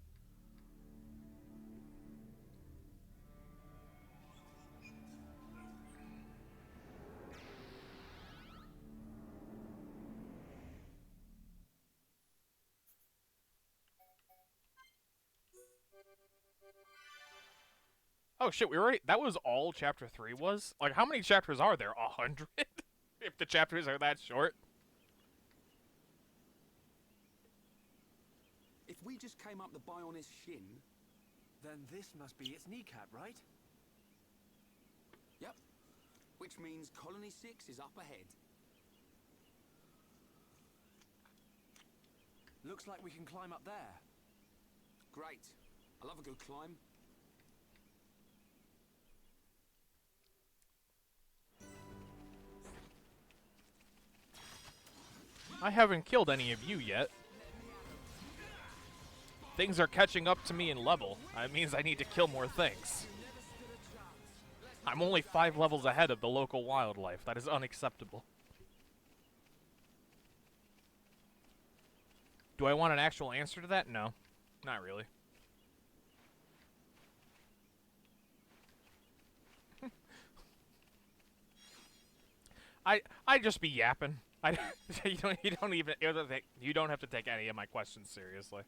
Oh shit, that was all Chapter 3 was? Like, how many chapters are there? 100? If the chapters are that short? If we just came up the Bionis shin... Then this must be its kneecap, right? Yep. Which means Colony 6 is up ahead. Looks like we can climb up there. Great. I love a good climb. I haven't killed any of you yet. Things are catching up to me in level. That means I need to kill more things. I'm only 5 levels ahead of the local wildlife. That is unacceptable. Do I want an actual answer to that? No. Not really. I just be yapping. You don't have to take any of my questions seriously.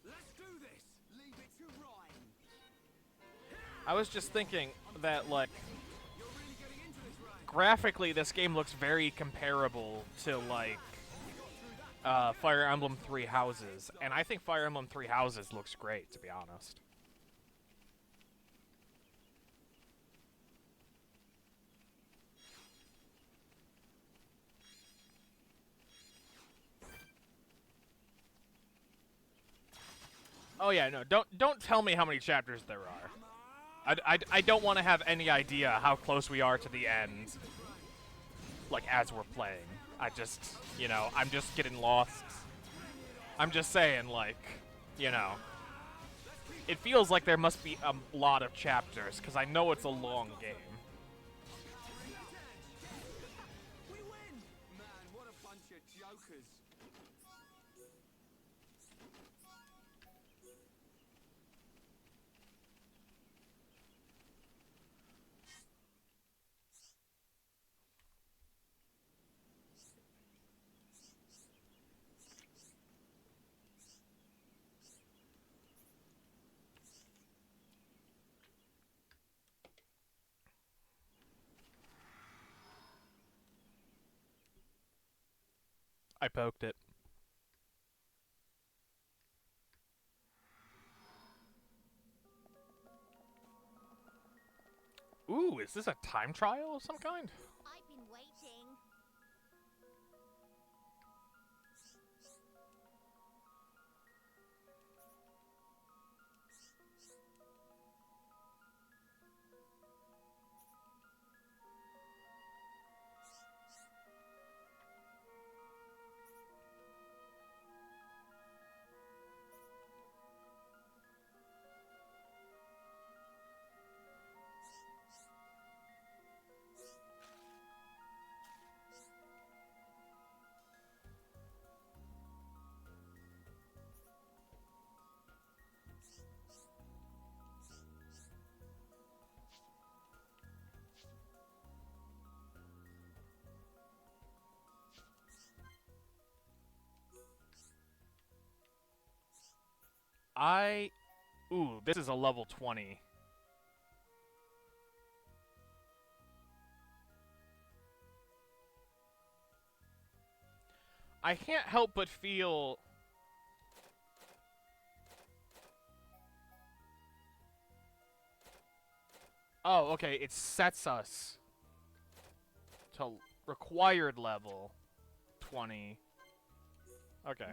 Let's do this. Leave it to Ryan. I was just thinking that, like, You're really getting into this, Ryan. graphically this game looks very comparable to, like, Fire Emblem Three Houses, and I think Fire Emblem Three Houses looks great, to be honest. Oh yeah, no, don't tell me how many chapters there are. I don't want to have any idea how close we are to the end, like, as we're playing. I just, you know, I'm just getting lost. I'm just saying, like, you know, it feels like there must be a lot of chapters, because I know it's a long game. We win! Man, what a bunch of jokers. I poked it. Ooh, is this a time trial of some kind? I've been waiting. Ooh, this is a level 20. I can't help but feel... Oh, okay, it sets us to required level 20. Okay.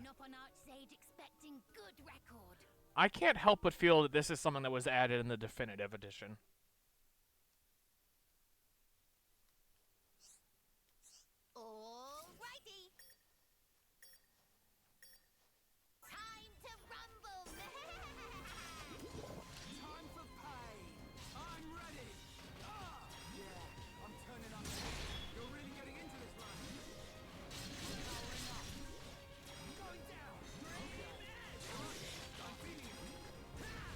Expecting good record. I can't help but feel that this is something that was added in the definitive edition. Alrighty. Time to rumble. Time for pain! I'm ready! Yeah, I'm turning up. You're really getting into this, man. Powering up. Going down. Okay. I'm feeling it.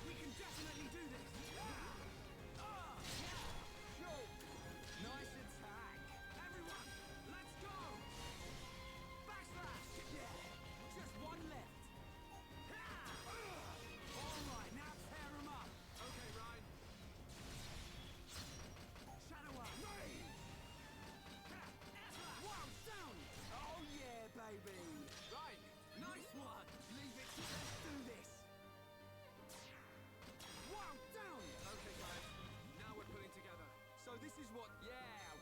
We can definitely do this. Sure. Nice attack. Everyone, let's go. Backslash. Yeah. Just one left. All right, now tear him up. Okay, Ryan. Shadow up. Wow, down. Oh yeah, baby. Right, nice one. Leave it. Let's do this. Wow, down. Okay, guys. Now we're pulling together. So this is what? Yeah,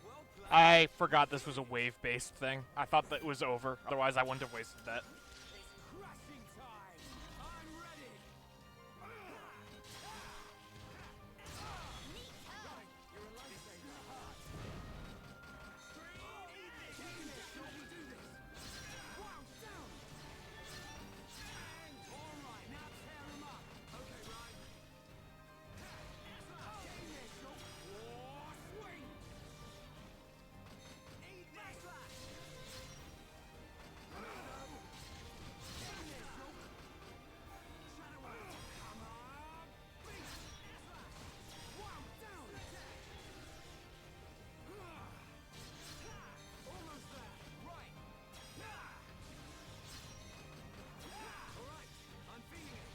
well played. I forgot this was a wave-based thing. I thought that it was over. Otherwise, I wouldn't have wasted that. It's crashing time. I'm ready. Right, you're a lifesaver. Shall we do this? Wow, down. All right, now tear him up. Okay, Ryan. Getting there, Shulk. Oh, swing. Eat this. Backslash. Getting there, Shulk. Shadow out. Come on. Beast. Wow, down. Almost there. Right. All right. I'm feeling it.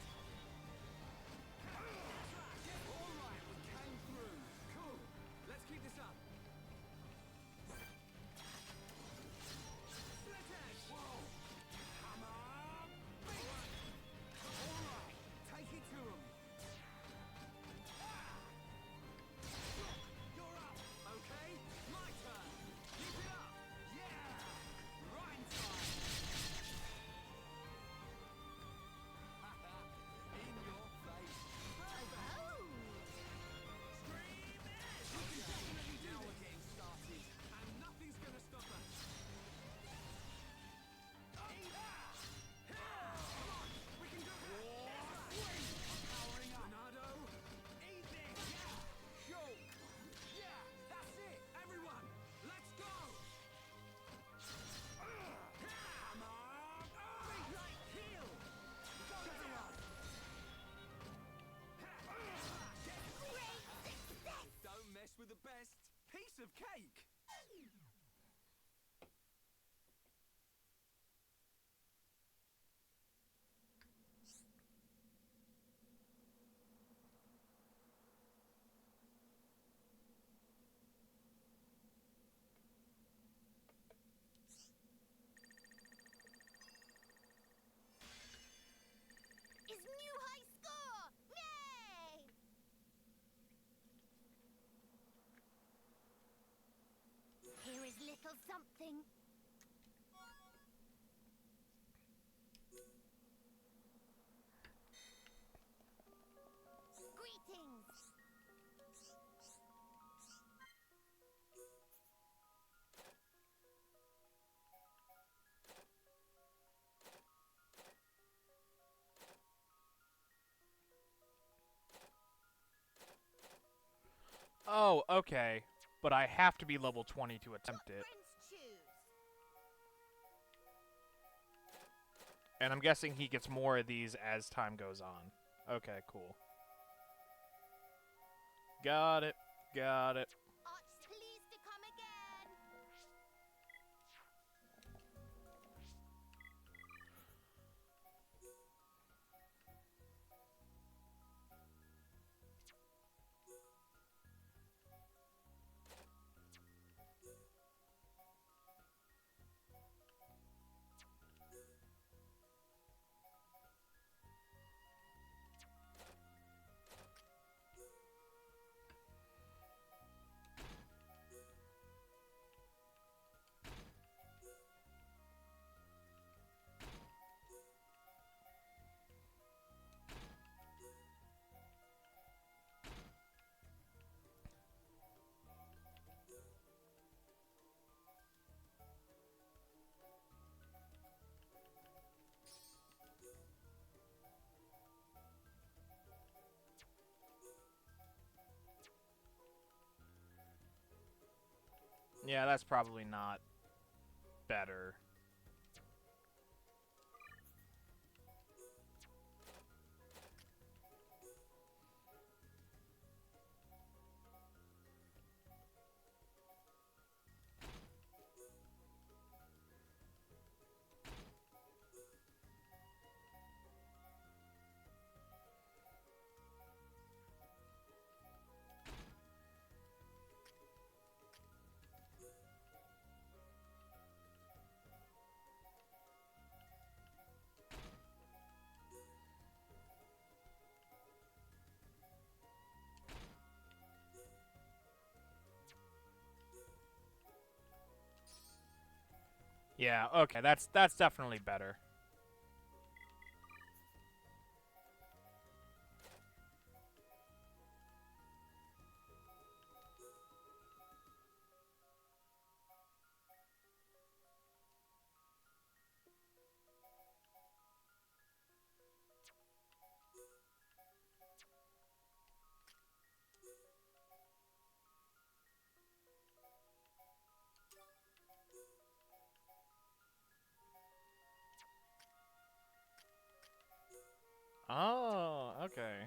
All right. We came through. Cool. Let's keep this up. Split edge. Whoa. Come on. Beast. All right. Take it to him. You're up. Okay. My turn. Keep it up. Yeah. Rhyme time. In your face. Scream it. We can definitely do this. Now we're getting started. And nothing's going to stop us. Come on. We can do it. Swing. I'm powering up. Ronaldo. Eat this. Yeah. Shulk. Yeah. That's it. Everyone. Let's go. Come on. Big light kill. Go down. Great success. Don't mess with the best. Piece of cake. Is new high score. Yay! Here is little something. Greetings. Oh, okay. But I have to be level 20 to attempt it. Prince choose. And I'm guessing he gets more of these as time goes on. Okay, cool. Got it. Got it. Arch pleased to come again. Yeah, that's probably not better. Yeah, okay, that's definitely better. Oh, okay.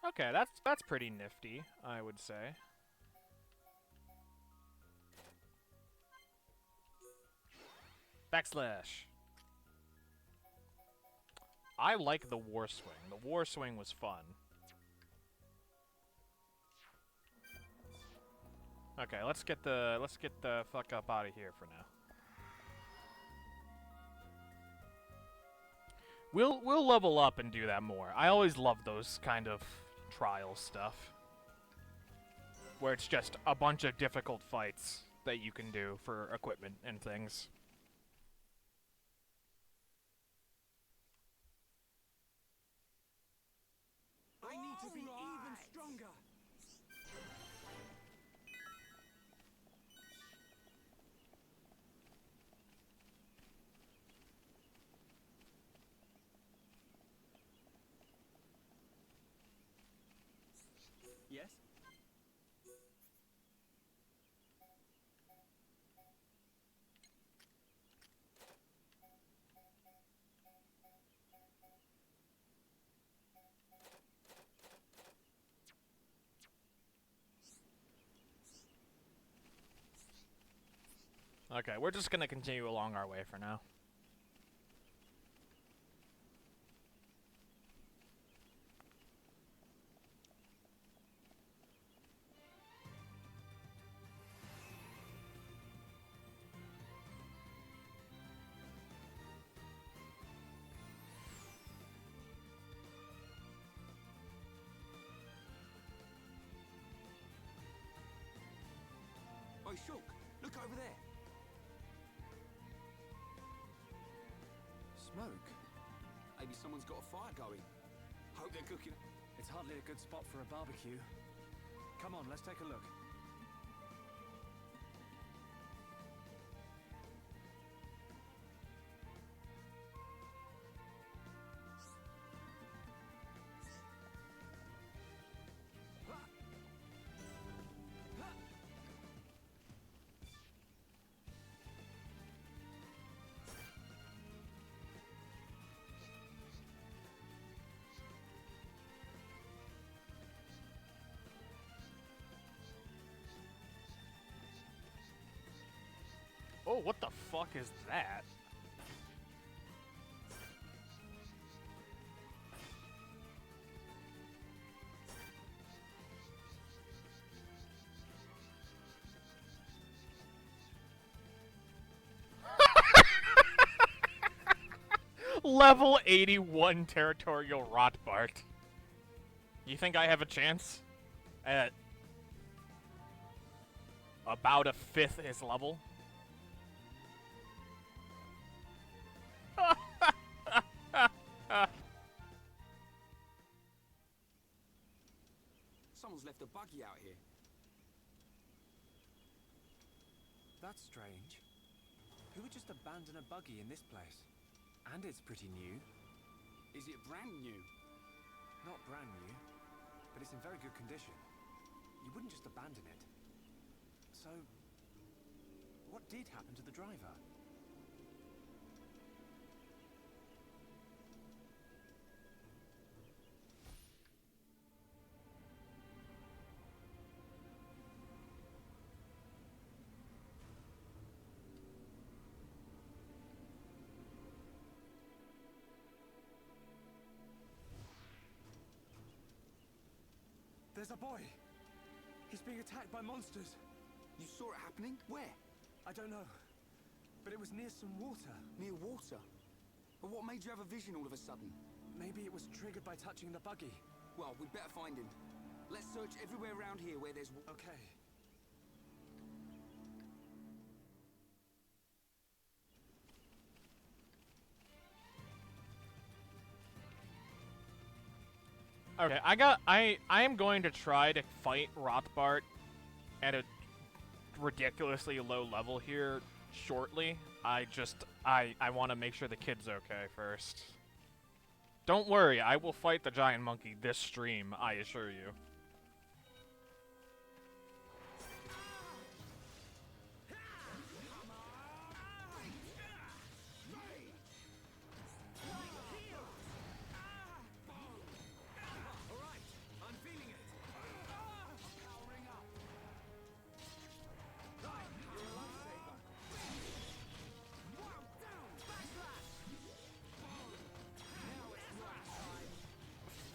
Okay, that's pretty nifty, I would say. Backslash. I like the War Swing. The War Swing was fun. Okay, let's get the fuck up out of here for now. We'll level up and do that more. I always love those kind of trial stuff. Where it's just a bunch of difficult fights that you can do for equipment and things. I need to be even stronger. Yes? Okay, we're just gonna continue along our way for now. Oh, Shulk, look over there. Smoke? Maybe someone's got a fire going. Hope they're cooking. It's hardly a good spot for a barbecue. Come on, let's take a look. Oh, what the fuck is that? Level 81 territorial Rotbart. You think I have a chance? At about a fifth his level? Someone's left a buggy out here. That's strange. Who would just abandon a buggy in this place? And it's pretty new. Is it brand new? Not brand new, but it's in very good condition. You wouldn't just abandon it. So, what did happen to the driver? There's a boy! He's being attacked by monsters! You saw it happening? Where? I don't know, but it was near some water. Near water? But what made you have a vision all of a sudden? Maybe it was triggered by touching the buggy. Well, we'd better find him. Let's search everywhere around here where there's... Okay. Okay, I am going to try to fight Rothbart at a ridiculously low level here shortly. I want to make sure the kid's okay first. Don't worry, I will fight the giant monkey this stream, I assure you.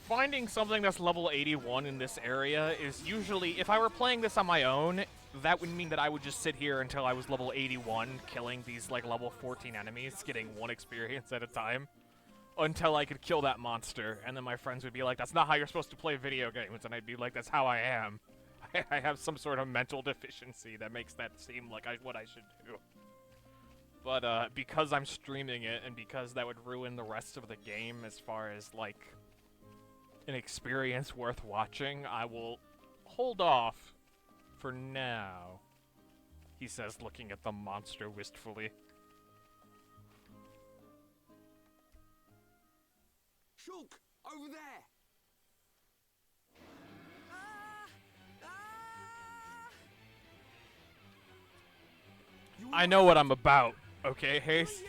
Finding something that's level 81 in this area is usually, if I were playing this on my own, that would mean that I would just sit here until I was level 81, killing these like level 14 enemies, getting 1 experience at a time, until I could kill that monster, and then my friends would be like, that's not how you're supposed to play video games, and I'd be like, that's how I am. I have some sort of mental deficiency that makes that seem like what I should do. But because I'm streaming it, and because that would ruin the rest of the game as far as like an experience worth watching, I will hold off for now, he says, looking at the monster wistfully. Shulk! Over there! I know what I'm about, okay, Haste?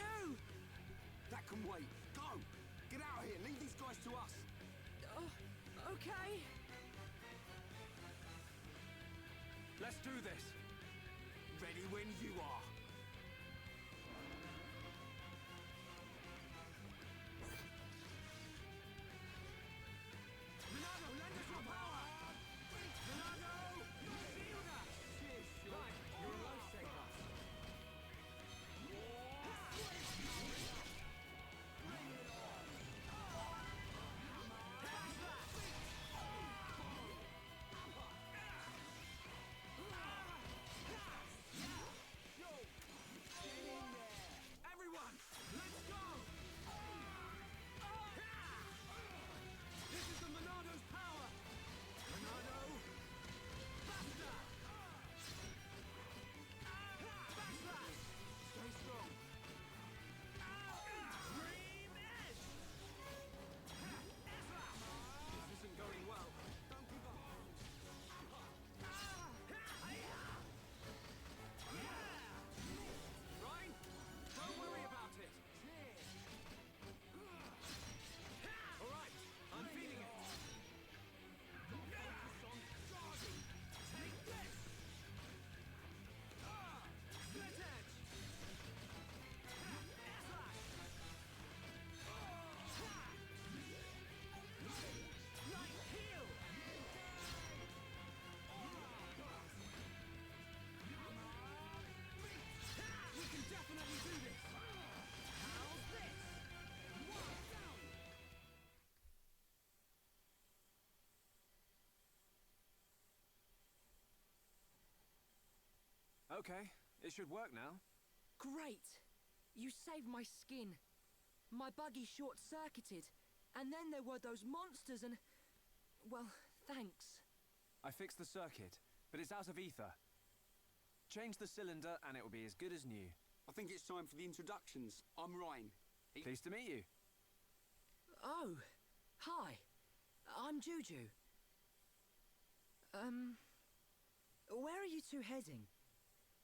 That can wait. Go! Get out of here. Leave these guys to us. Okay. Let's do this. Ready when you are. Renato, lend us your power! Renato! Shield us! Right, you're a lifesaver. Everyone, let's go! This is the Monardo's power! Monardo! Faster! Backslash! Stay strong! Dream Edge! This isn't going well. Don't give up. Ryan, don't worry about it. All right, I'm feeling it. Focus on charging. Take this. Split edge. Slash. Light heal. We can definitely do this. How's this? One down. Okay, it should work now. Great. You saved my skin. My buggy short-circuited, and then there were those monsters and... Well, thanks. I fixed the circuit, but it's out of ether. Change the cylinder and it will be as good as new. I think it's time for the introductions. I'm Ryan. Pleased to meet you. Oh, hi. I'm Juju. Where are you two heading?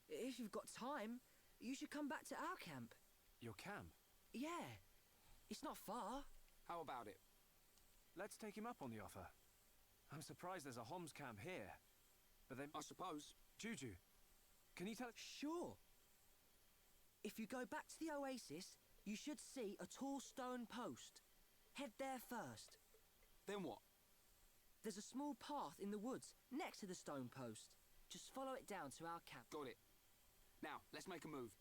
If you've got time, you should come back to our camp. Your camp? Yeah, it's not far. How about it? Let's take him up on the offer. I'm surprised there's a Homs camp here. But then... I suppose. Juju, can you tell... Sure. If you go back to the oasis, you should see a tall stone post. Head there first. Then what? There's a small path in the woods next to the stone post. Just follow it down to our camp. Got it. Now, let's make a move.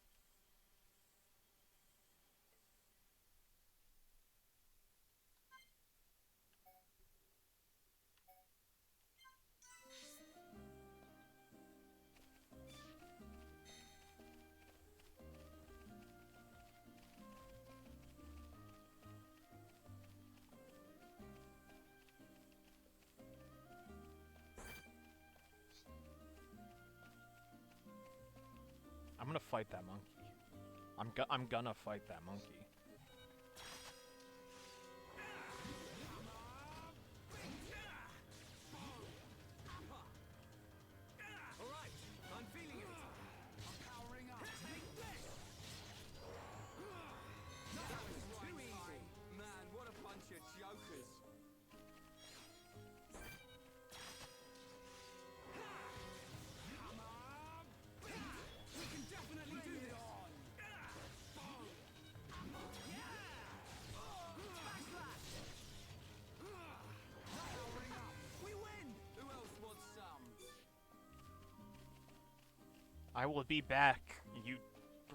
I'm gonna fight that monkey. I'm gonna fight that monkey. Alright, I'm feeling it. I'm powering up. Take this! That was too easy. Man, what a bunch of jokers. We can definitely do this! We win! Who else wants some? I will be back, you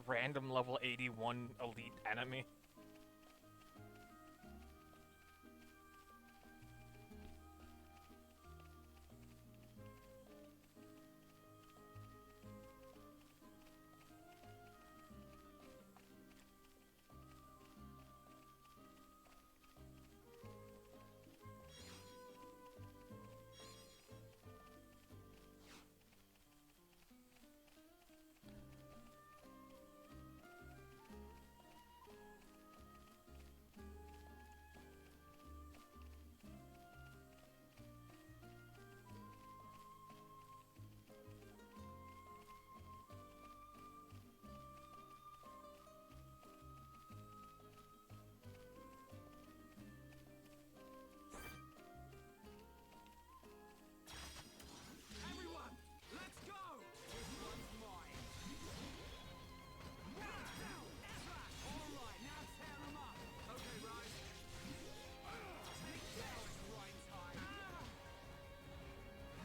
random level 81 elite enemy. Everyone, let's go! This one's mine. Alright, now tear them up! Okay, Ryan. Take that! Right time.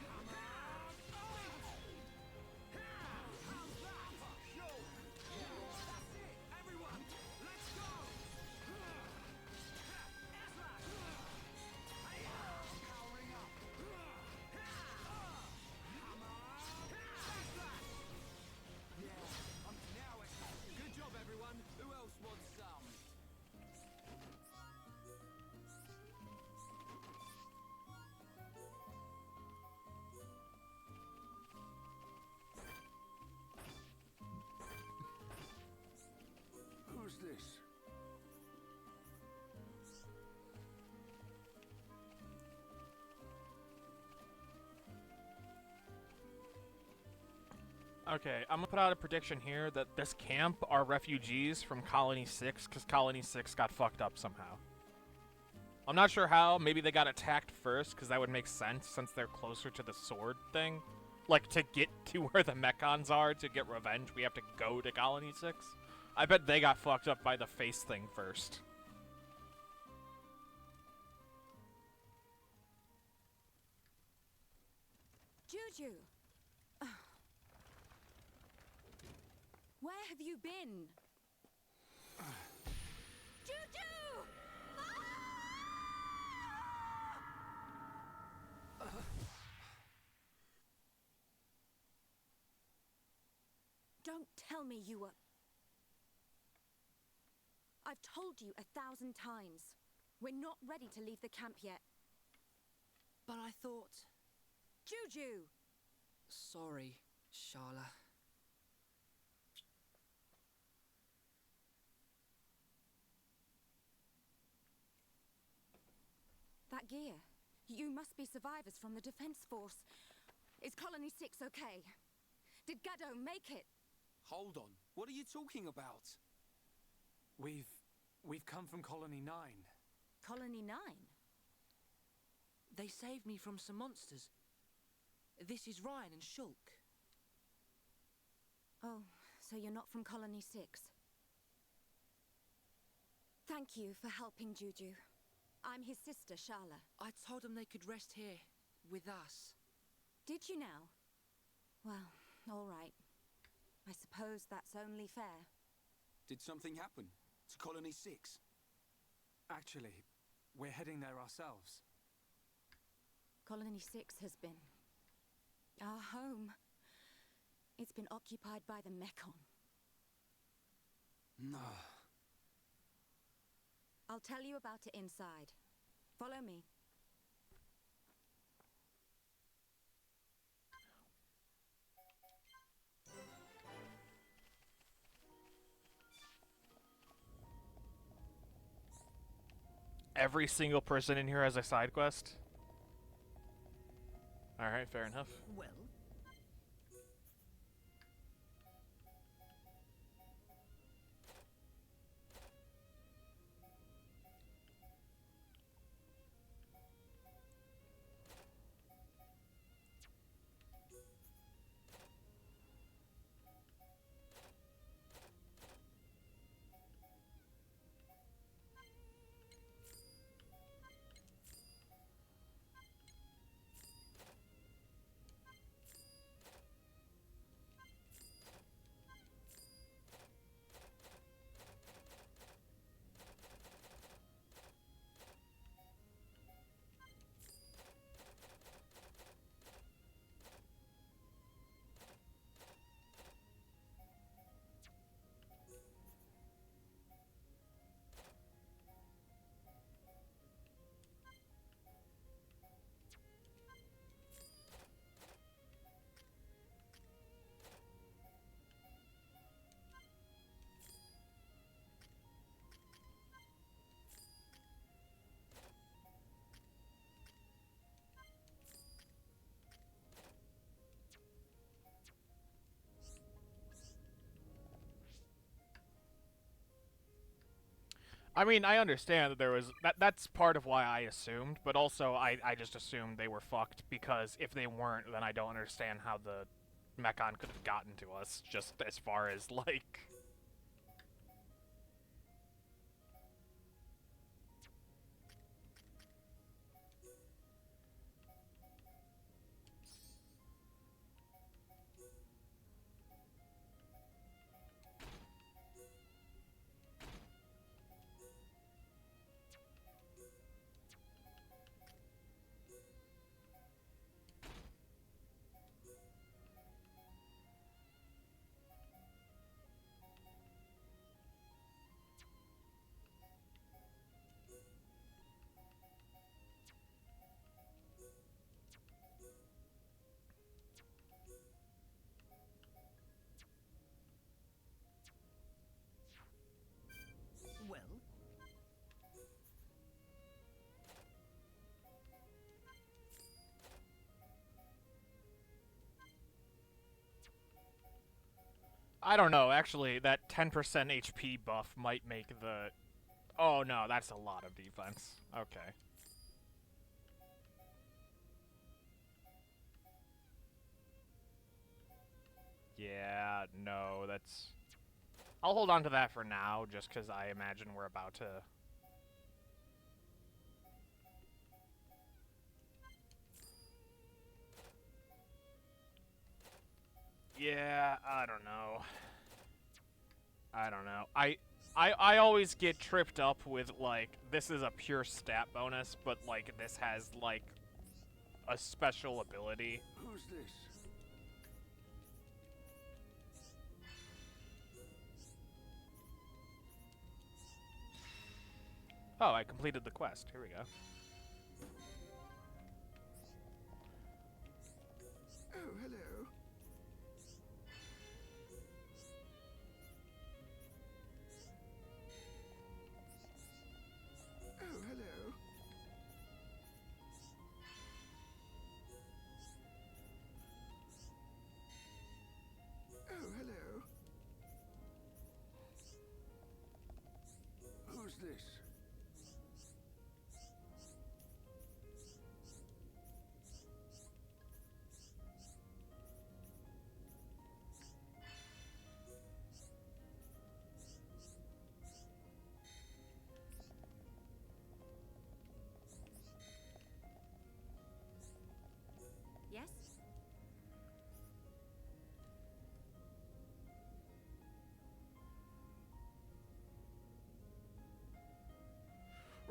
How's that? That's it! Everyone, let's go! Powering up. Now it's Good job, everyone! who else wants some? Who's this? Okay, I'm gonna put out a prediction here that this camp are refugees from Colony 6, because Colony 6 got fucked up somehow. I'm not sure how, maybe they got attacked first, because that would make sense since they're closer to the sword thing. Like, to get to where the Mechons are to get revenge, we have to go to Colony 6. I bet they got fucked up by the face thing first. Juju! Where have you been? Juju! Don't tell me you were... I've told you 1,000 times. We're not ready to leave the camp yet. But I thought... Juju! Sorry, Sharla. that gear? You must be survivors from the Defense Force. Is Colony 6 okay? Did Gaddo make it? Hold on. What are you talking about? We've come from Colony 9. Colony 9? They saved me from some monsters. This is Ryan and Shulk. Oh, so you're not from Colony 6. Thank you for helping Juju. I'm his sister, Shala. I told them they could rest here, with us. Did you now? Well, all right. I suppose that's only fair. Did something happen to Colony 6? Actually, we're heading there ourselves. Colony 6 has been our home. It's been occupied by the Mekon. No. I'll tell you about it inside. Follow me. Every single person in here has a side quest? Alright, fair enough. Well, I mean, I understand that there was that's part of why I assumed, but also I just assumed they were fucked because if they weren't, then I don't understand how the Mekon could have gotten to us, just as far as like well. I don't know, actually, that 10% HP buff might make the... Oh no, that's a lot of defense. Okay. Yeah, no, that's... I'll hold on to that for now, just because I imagine we're about to... Yeah, I don't know. I don't know. I always get tripped up with, like, this is a pure stat bonus, but, like, this has, like, a special ability. Who's this? Oh, I completed the quest. Here we go. Oh, hello. Oh, hello.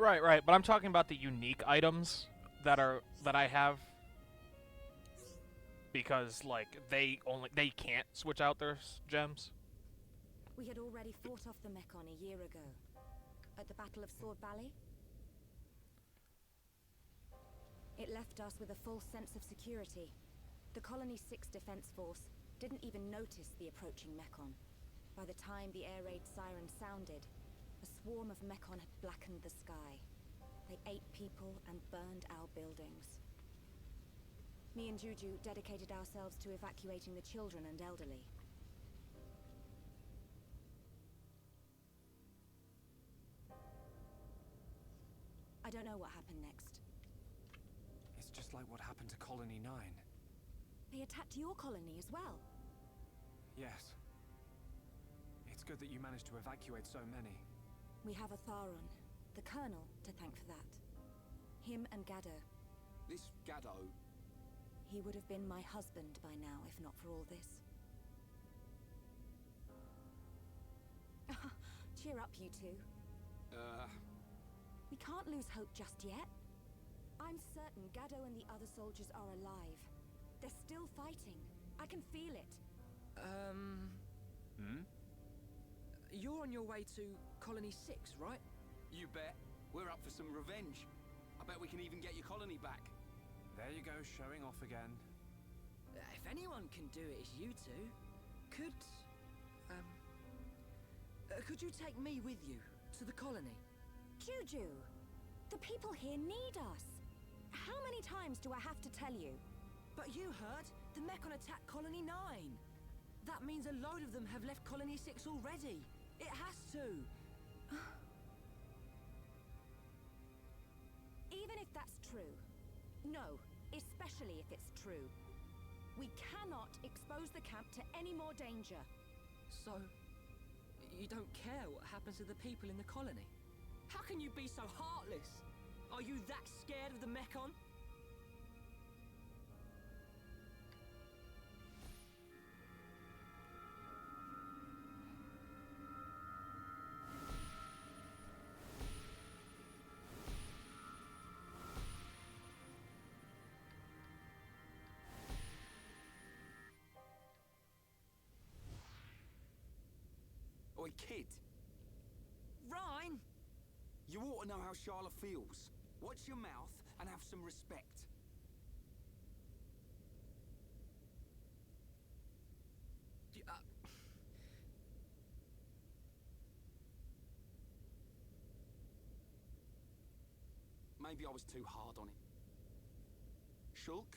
Right, right. But I'm talking about the unique items that I have. Because like they can't switch out their gems. We had already fought off the Mekon a year ago. At the Battle of Sword Valley. It left us with a false sense of security. The Colony 6 Defense Force didn't even notice the approaching Mekon. By the time the air raid siren sounded, a swarm of Mekon had blackened the sky. They ate people and burned our buildings. Me and Juju dedicated ourselves to evacuating the children and elderly. I don't know what happened next. It's just like what happened to Colony 9. They attacked your colony as well. Yes. It's good that you managed to evacuate so many. We have a Tharon, the Colonel, to thank for that. Him and Gaddo. This Gaddo, He would have been my husband by now, if not for all this. Cheer up, you two. We can't lose hope just yet. I'm certain Gaddo and the other soldiers are alive. They're still fighting. I can feel it. You're on your way to Colony 6, right? you bet. We're up for some revenge. I bet we can even get your colony back. There you go, showing off again. If anyone can do it, it's you two. Could you take me with you to the colony? Juju, the people here need us. How many times do I have to tell you? But you heard, the Mekon attacked Colony 9. That means a load of them have left Colony 6 already. It has to. Even if that's true. No, especially if it's true. We cannot expose the camp to any more danger. So, you don't care what happens to the people in the colony? How can you be so heartless? Are you that scared of the Mekon? Oi, kid. Rhine! You ought to know how Charlotte feels. Watch your mouth and have some respect. Maybe I was too hard on it. Shulk?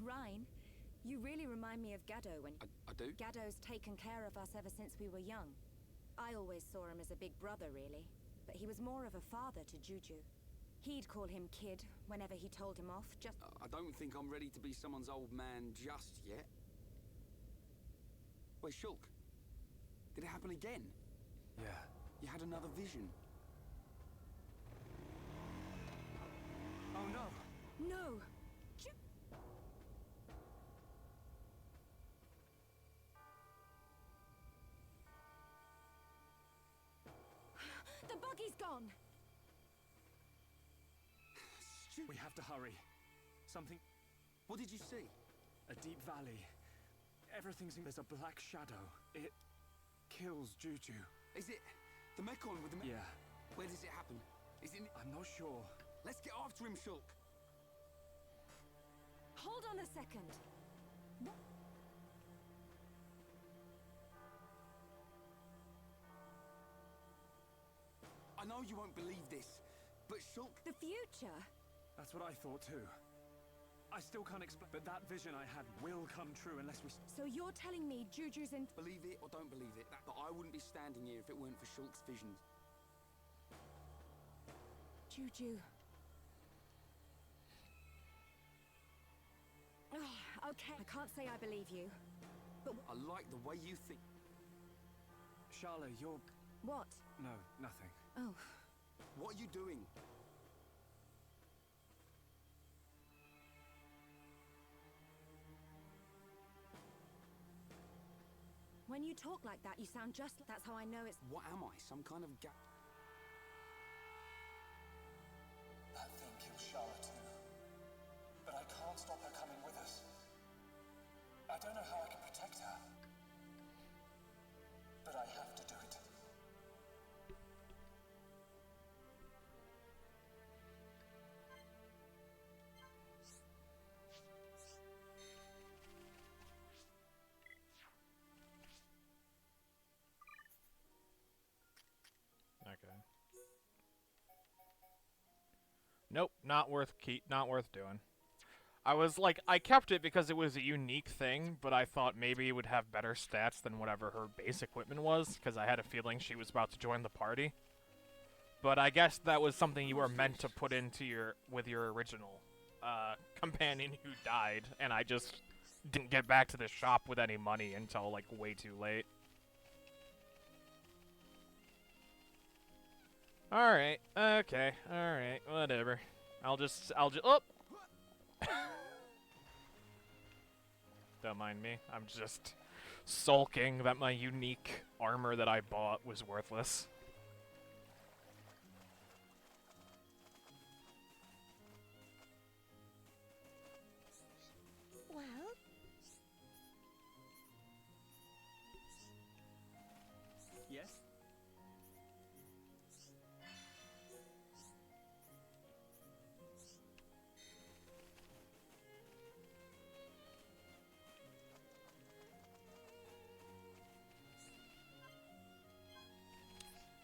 Rhine, you really remind me of Gaddo when... I do? Gaddo's taken care of us ever since we were young. I always saw him as a big brother, really. But he was more of a father to Juju. He'd call him kid whenever he told him off, just... I don't think I'm ready to be someone's old man just yet. Wait, Shulk. Did it happen again? Yeah. You had another vision. Oh no! No! The buggy's gone! We have to hurry. Something... What did you see? A deep valley. Everything's in... There's a black shadow. It... kills Juju. Is it the Mekon with the Yeah. Where does it happen? Is it... I'm not sure. Let's get after him, Shulk. Hold on a second. What? I know you won't believe this, but Shulk... The future? That's what I thought too. I still can't explain, but that vision I had will come true unless we... So you're telling me Juju's in... Believe it or don't believe it, but I wouldn't be standing here if it weren't for Shulk's visions. Juju. Oh, okay. I can't say I believe you. But I like the way you think. Charlotte, you're... what? No, nothing. Oh. What are you doing? When you talk like that, you sound just... That's how I know it's... What am I? Some kind of Nope, not worth doing. I was like, I kept it because it was a unique thing, but I thought maybe it would have better stats than whatever her base equipment was, because I had a feeling she was about to join the party. But I guess that was something you were meant to put into with your original companion who died, and I just didn't get back to the shop with any money until like way too late. Alright, okay, alright, whatever. I'll just, oh! Don't mind me, I'm just sulking that my unique armor that I bought was worthless. Well, Yes?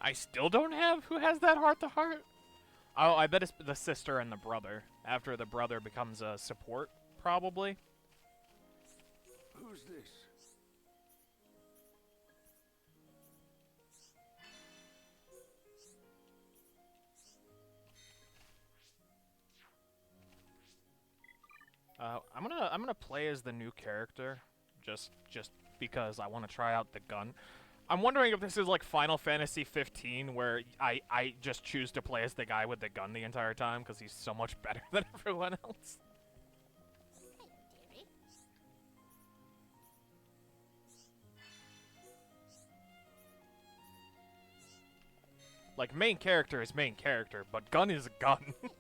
I still don't have who has that heart-to-heart? Oh, I bet it's the sister and the brother. After the brother becomes a support, probably. Who's this? I'm gonna play as the new character, just because I want to try out the gun. I'm wondering if this is like Final Fantasy 15, where I just choose to play as the guy with the gun the entire time because he's so much better than everyone else. hello, dearie. Like, main character is main character, but gun is gun. Dearie.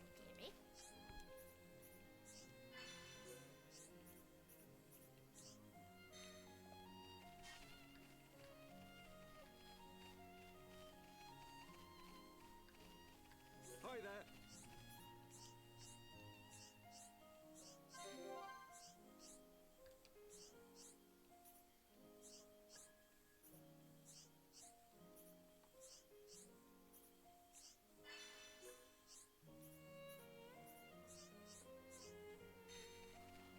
Hi there.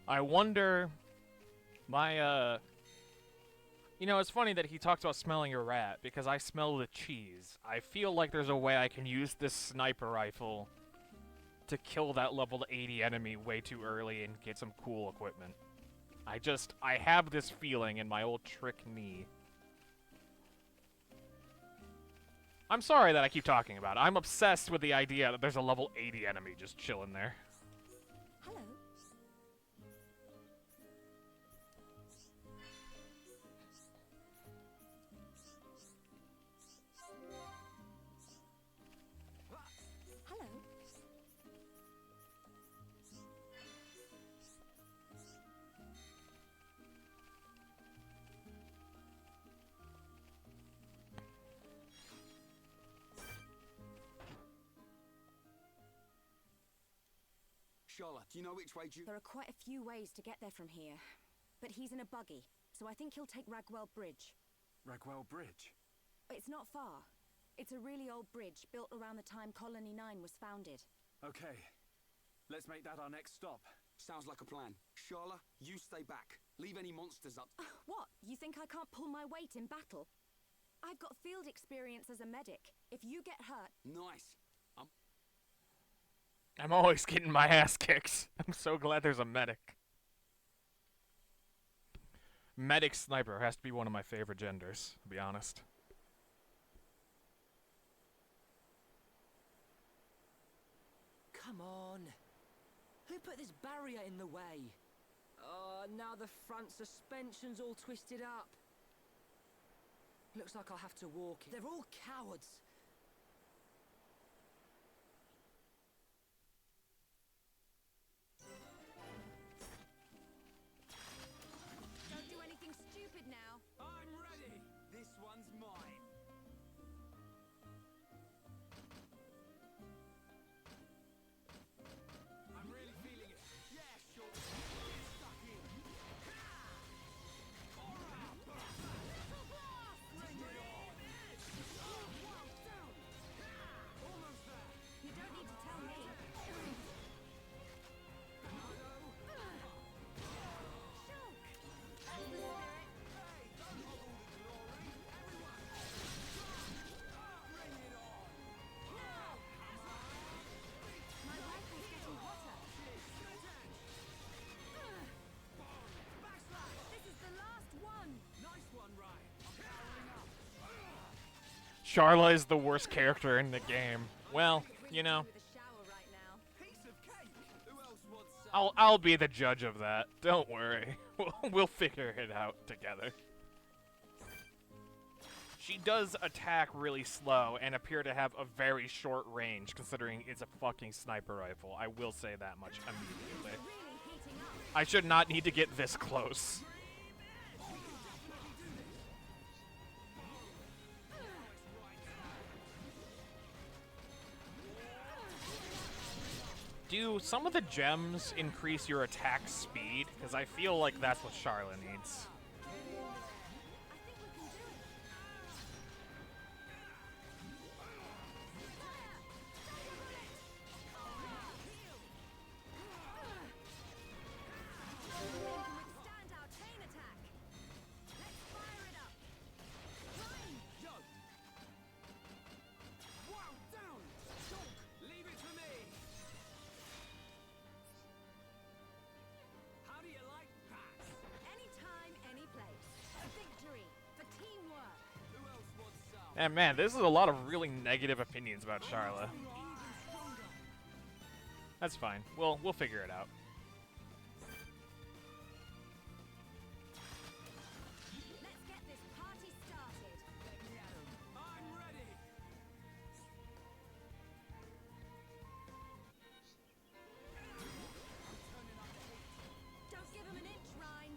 I wonder, you know, it's funny that he talks about smelling a rat, because I smell the cheese. I feel like there's a way I can use this sniper rifle to kill that level 80 enemy way too early and get some cool equipment. I have this feeling in my old trick knee. I'm sorry that I keep talking about it. I'm obsessed with the idea that there's a level 80 enemy just chilling there. Hello. Hello. Charlotte, do you know which way you... There are quite a few ways to get there from here, but he's in a buggy, so I think he'll take Ragwell Bridge. Ragwell Bridge? It's not far. It's a really old bridge built around the time Colony 9 was founded. Okay. Let's make that our next stop. Sounds like a plan. Charlotte, you stay back. Leave any monsters up. What? You think I can't pull my weight in battle? I've got field experience as a medic. If you get hurt... Nice. I'm always getting my ass kicked. I'm so glad there's a medic. Medic sniper has to be one of my favorite genders, to be honest. Come on. Who put this barrier in the way? Oh, now the front suspension's all twisted up. Looks like I'll have to walk it. They're all cowards. Don't do anything stupid now. I'm ready! This one's mine. I'm really feeling it. Yeah, sure. Get stuck in. Bring it on! Charla is the worst character in the game. Well, you know, With a shower right now. Piece of cake! Who else wants some? I'll be the judge of that. Don't worry. We'll figure it out together. She does attack really slow and appear to have a very short range, considering it's a fucking sniper rifle. I will say that much immediately. Really heating up. I should not need to get this close. Do some of the gems increase your attack speed? Because I feel like that's what Charlotte needs. Withstand our chain attack. Let's fire it up. Yo! Wow, down! Shulk, leave it to me! How do you like that? Anytime, any place. Victory for teamwork. Who else wants some? And man, this is a lot of really negative opinions about Charlotte. That's fine. We'll figure it out. Let's get this party started. I'm ready! Don't give him an inch, Rhine.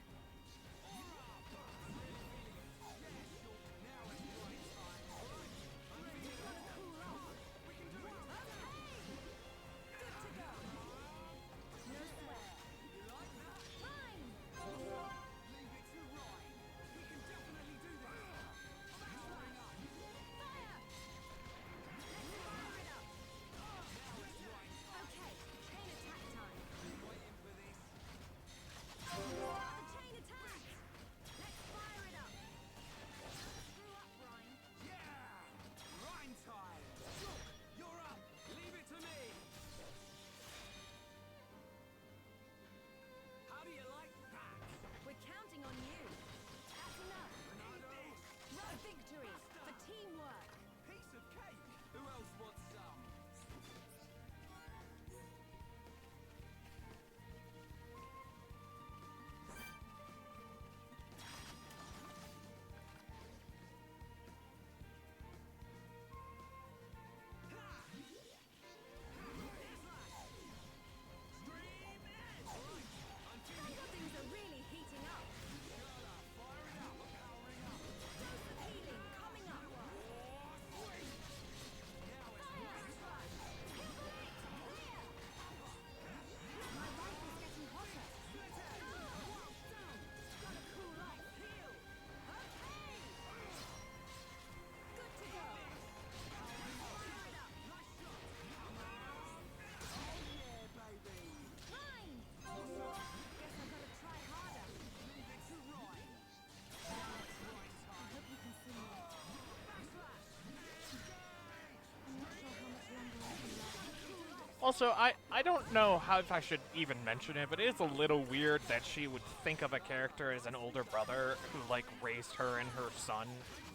Also, I don't know how if I should even mention it, but it is a little weird that she would think of a character as an older brother who, like, raised her and her son,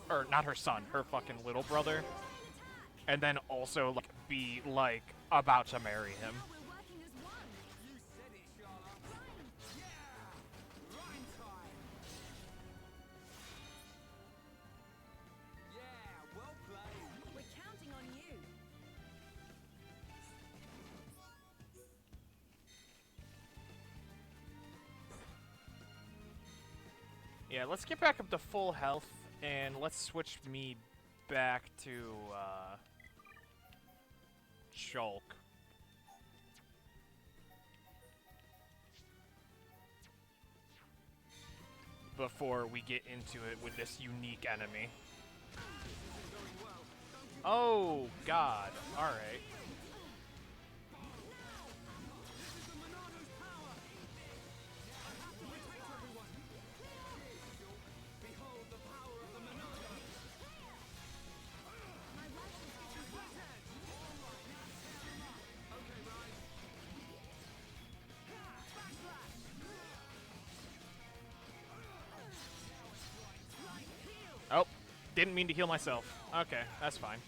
or not her son, her fucking little brother, and then also, like, be, like, about to marry him. We're working as one. You said it, Charlotte. Yeah! Rhyme time! Yeah, well played. We're counting on you. Yeah, let's get back up to full health, and let's switch me back to, Shulk. Before we get into it with this unique enemy. Oh, God. Alright. Behold the power of the Monado. Okay, Ryan. Oh, Didn't mean to heal myself. Okay, that's fine.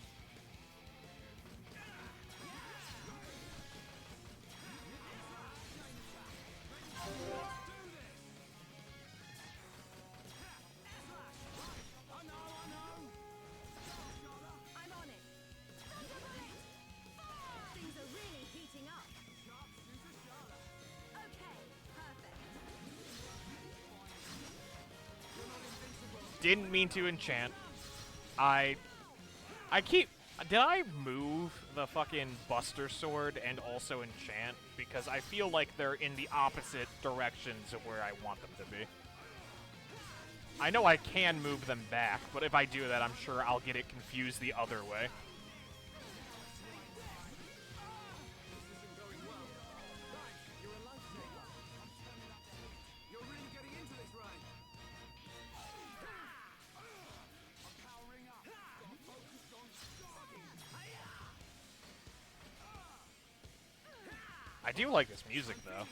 I'm on it. Things are really heating up. Okay, perfect. Didn't mean to enchant. I keep... Did I move the fucking Buster Sword and also enchant? Because I feel like they're in the opposite directions of where I want them to be. I know I can move them back, but if I do that, I'm sure I'll get it confused the other way. I do like this music, though.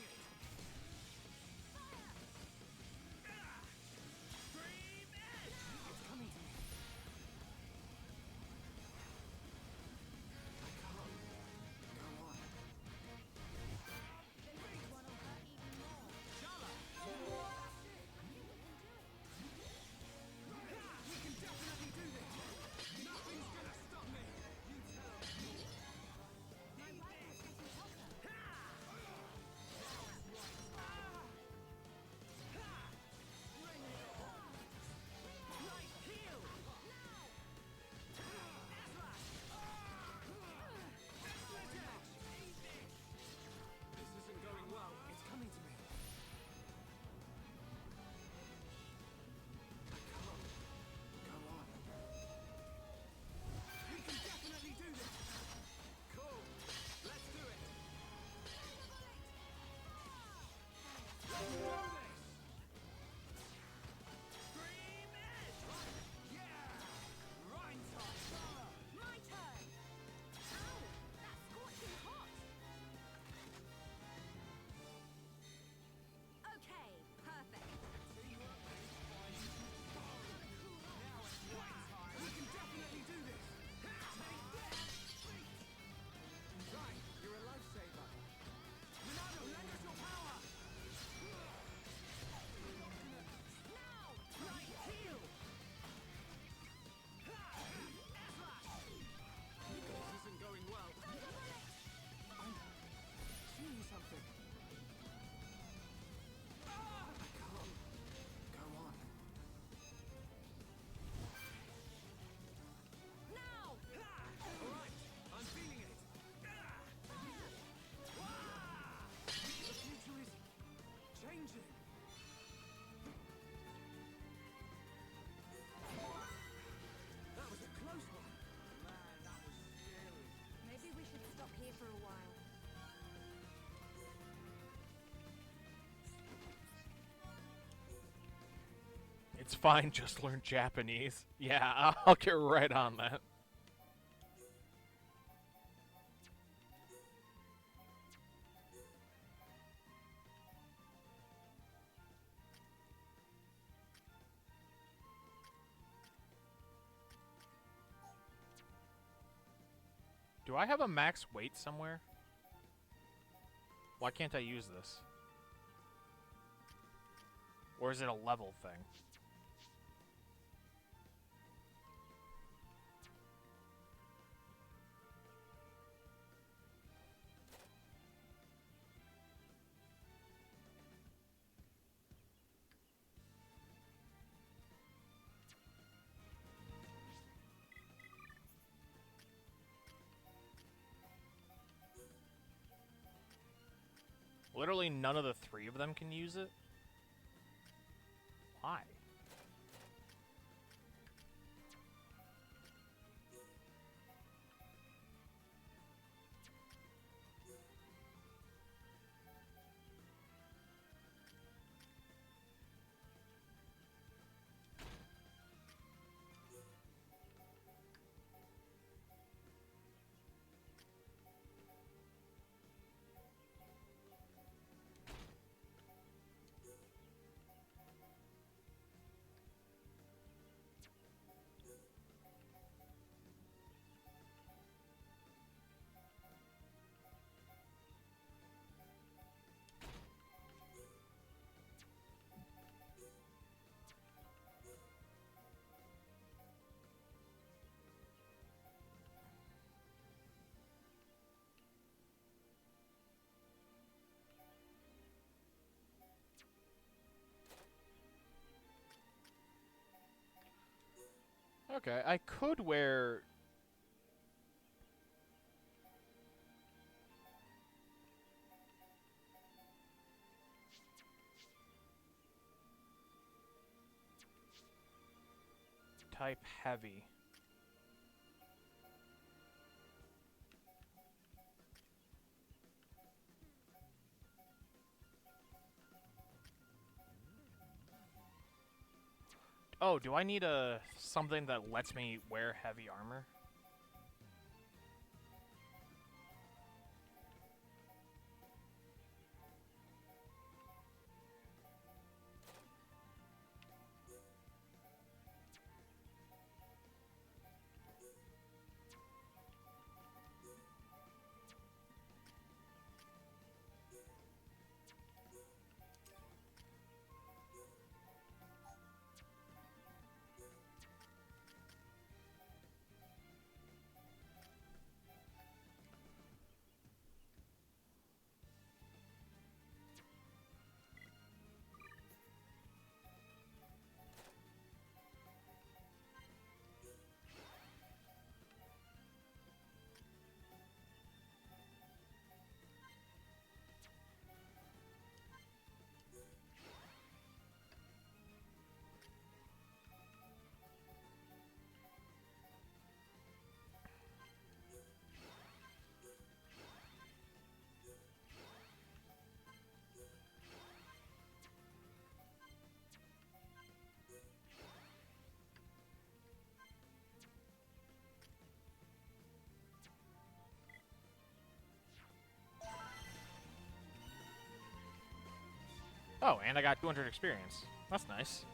Maybe we should stop here for a while. It's fine, just learn Japanese. Yeah, I'll get right on that. Do I have a max weight somewhere? Why can't I use this? Or is it a level thing? Literally none of the three of them can use it? Why? Okay, I could wear... Type heavy. Oh, do I need something that lets me wear heavy armor? Oh, and I got 200 experience. That's nice.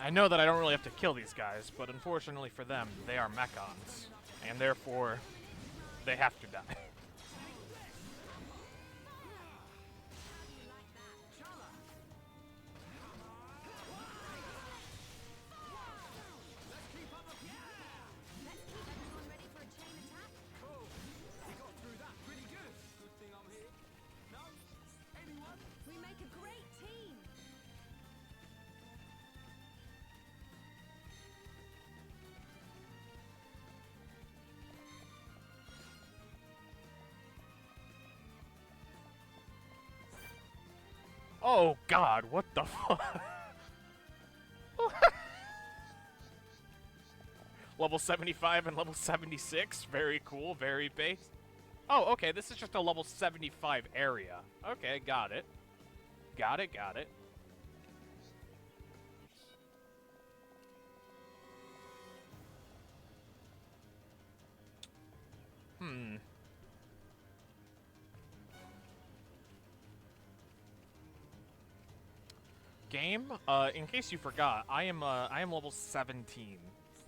I know that I don't really have to kill these guys, but unfortunately for them, they are mechons, and therefore, they have to die. Anyone? Oh god, what the fuck? Level 75 and level 76, very cool, very base. Oh, okay, this is just a level 75 area. Okay, got it. Got it, got it. Hmm. Game, in case you forgot, I am level 17.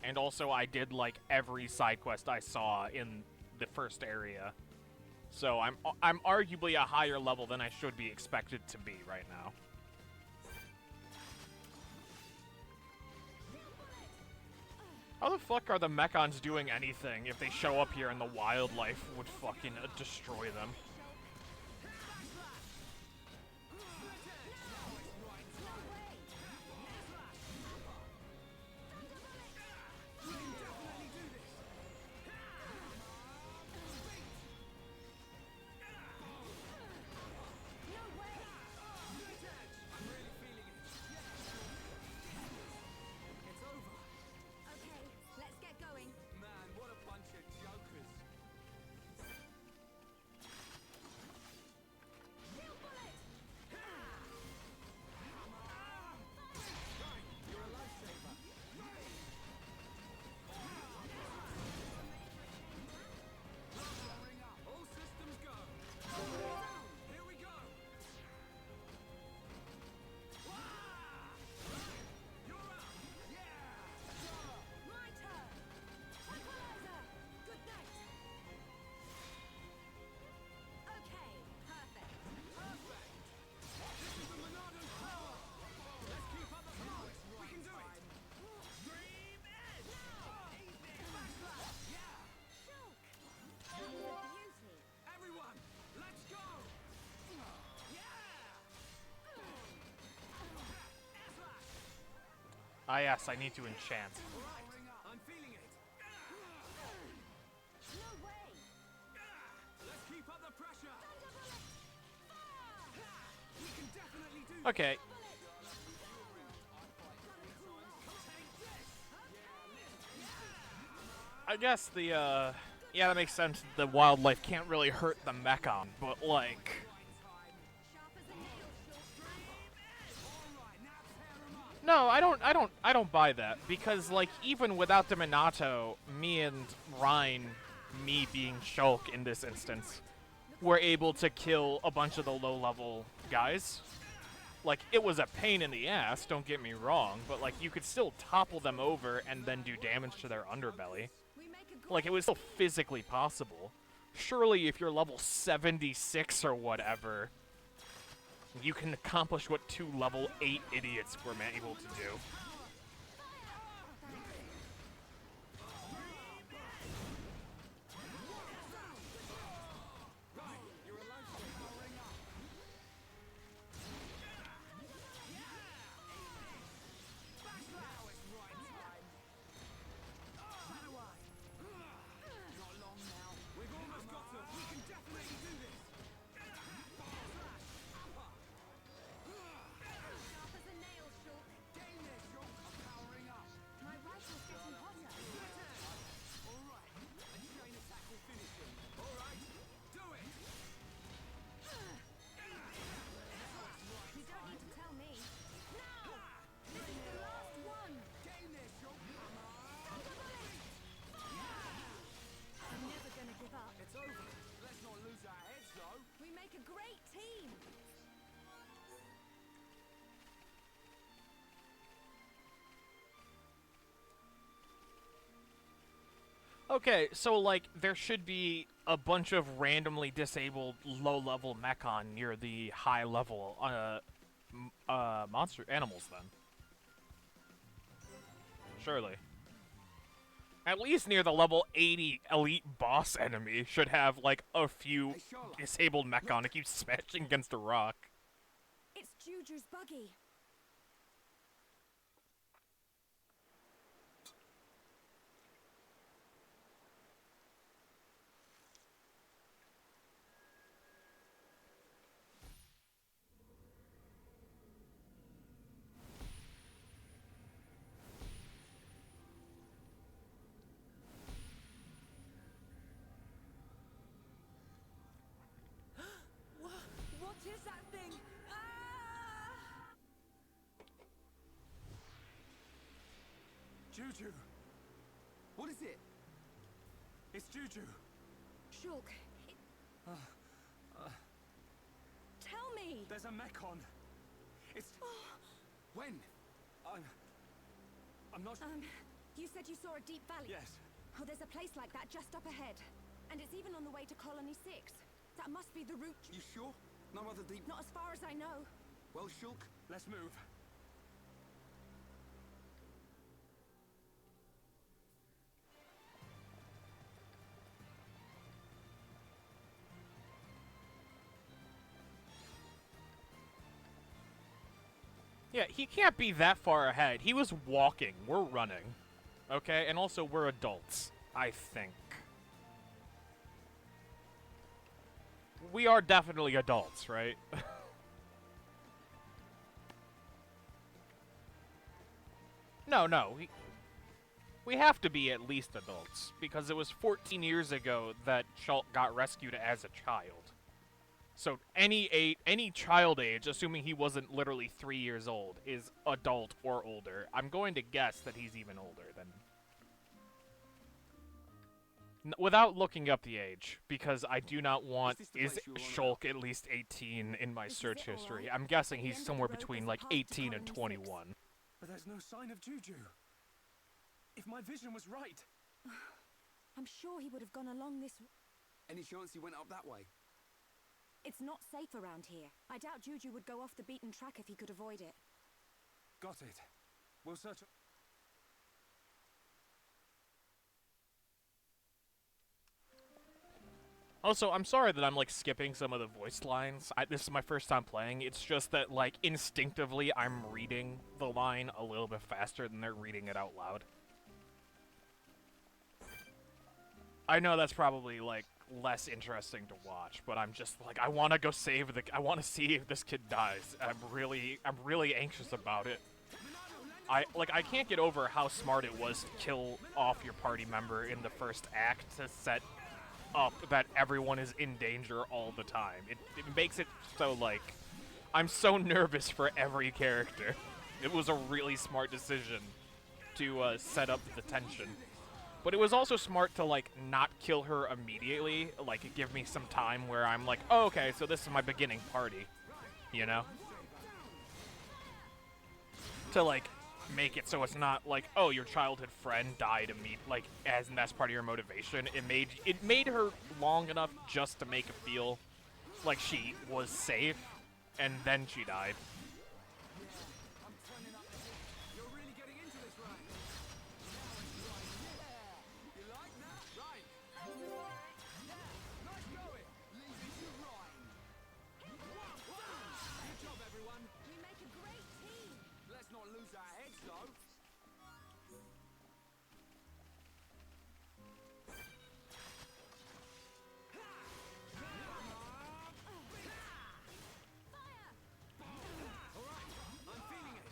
And also I did like every side quest I saw in the first area. So I'm arguably a higher level than I should be expected to be right now. How the fuck are the Mechons doing anything if they show up here and the wildlife would fucking destroy them? Ah yes, I need to enchant. I'm feeling it. No way! Let's keep up the pressure. We can definitely do this. Okay. I guess the, yeah, that makes sense. The wildlife can't really hurt the Mechon, but, like... No, I don't buy that, because, like, even without the Minato, me and Rhine, me being Shulk in this instance, were able to kill a bunch of the low-level guys. Like, it was a pain in the ass, don't get me wrong, but, like, you could still topple them over and then do damage to their underbelly. Like, it was still physically possible. Surely, if you're level 76 or whatever, you can accomplish what 2 level 8 idiots were able to do. Okay, so, like, there should be a bunch of randomly disabled low-level Mechon near the high-level, monster animals, then. Surely. At least near the level 80 elite boss enemy should have, like, a few disabled Mechon to keep smashing against a rock. It's Juju's buggy. Juju. What is it? It's Juju. Shulk, tell me! There's a Mechon. It's... When? I'm not... You said you saw a deep valley? Yes. Oh, there's a place like that just up ahead. And it's even on the way to Colony 6. That must be the route... You sure? No other deep... Not as far as I know. Well, Shulk, Let's move. Yeah, he can't be that far ahead. He was walking. We're running. Okay? And also, we're adults. I think. We are definitely adults, right? No. We have to be at least adults. Because it was 14 years ago that Shulk got rescued as a child. So any child age, assuming he wasn't literally 3 years old, is adult or older. I'm going to guess that he's even older than... without looking up the age, because I do not want... Is Shulk at least 18 in my search history? I'm guessing he's somewhere between like 18 and 21. But there's no sign of Juju. If my vision was right... I'm sure he would have gone along this... any chance he went up that way? It's not safe around here. I doubt Juju would go off the beaten track if he could avoid it. Got it. We'll search... Also, I'm sorry that I'm, like, skipping some of the voice lines. This is my first time playing. It's just that, like, instinctively, I'm reading the line a little bit faster than they're reading it out loud. I know that's probably, like, less interesting to watch, but I'm just, like, I want to go save the... I want to see if this kid dies. I'm really anxious about it. I can't get over how smart it was to kill off your party member in the first act to set up that everyone is in danger all the time. It makes it so, like, I'm so nervous for every character. It was a really smart decision to set up the tension. But it was also smart to, like, not kill her immediately, like, give me some time where I'm like, oh, okay, so this is my beginning party, you know? To, like, make it so it's not like, oh, your childhood friend died like, as and that's part of your motivation. It made her long enough just to make it feel like she was safe, and then she died. You're really getting into this, right? You like that? Right. Nice going. Leave it to Ryan. Good job, everyone. We make a great team! Let's not lose our heads, though. All right, I'm feeling it.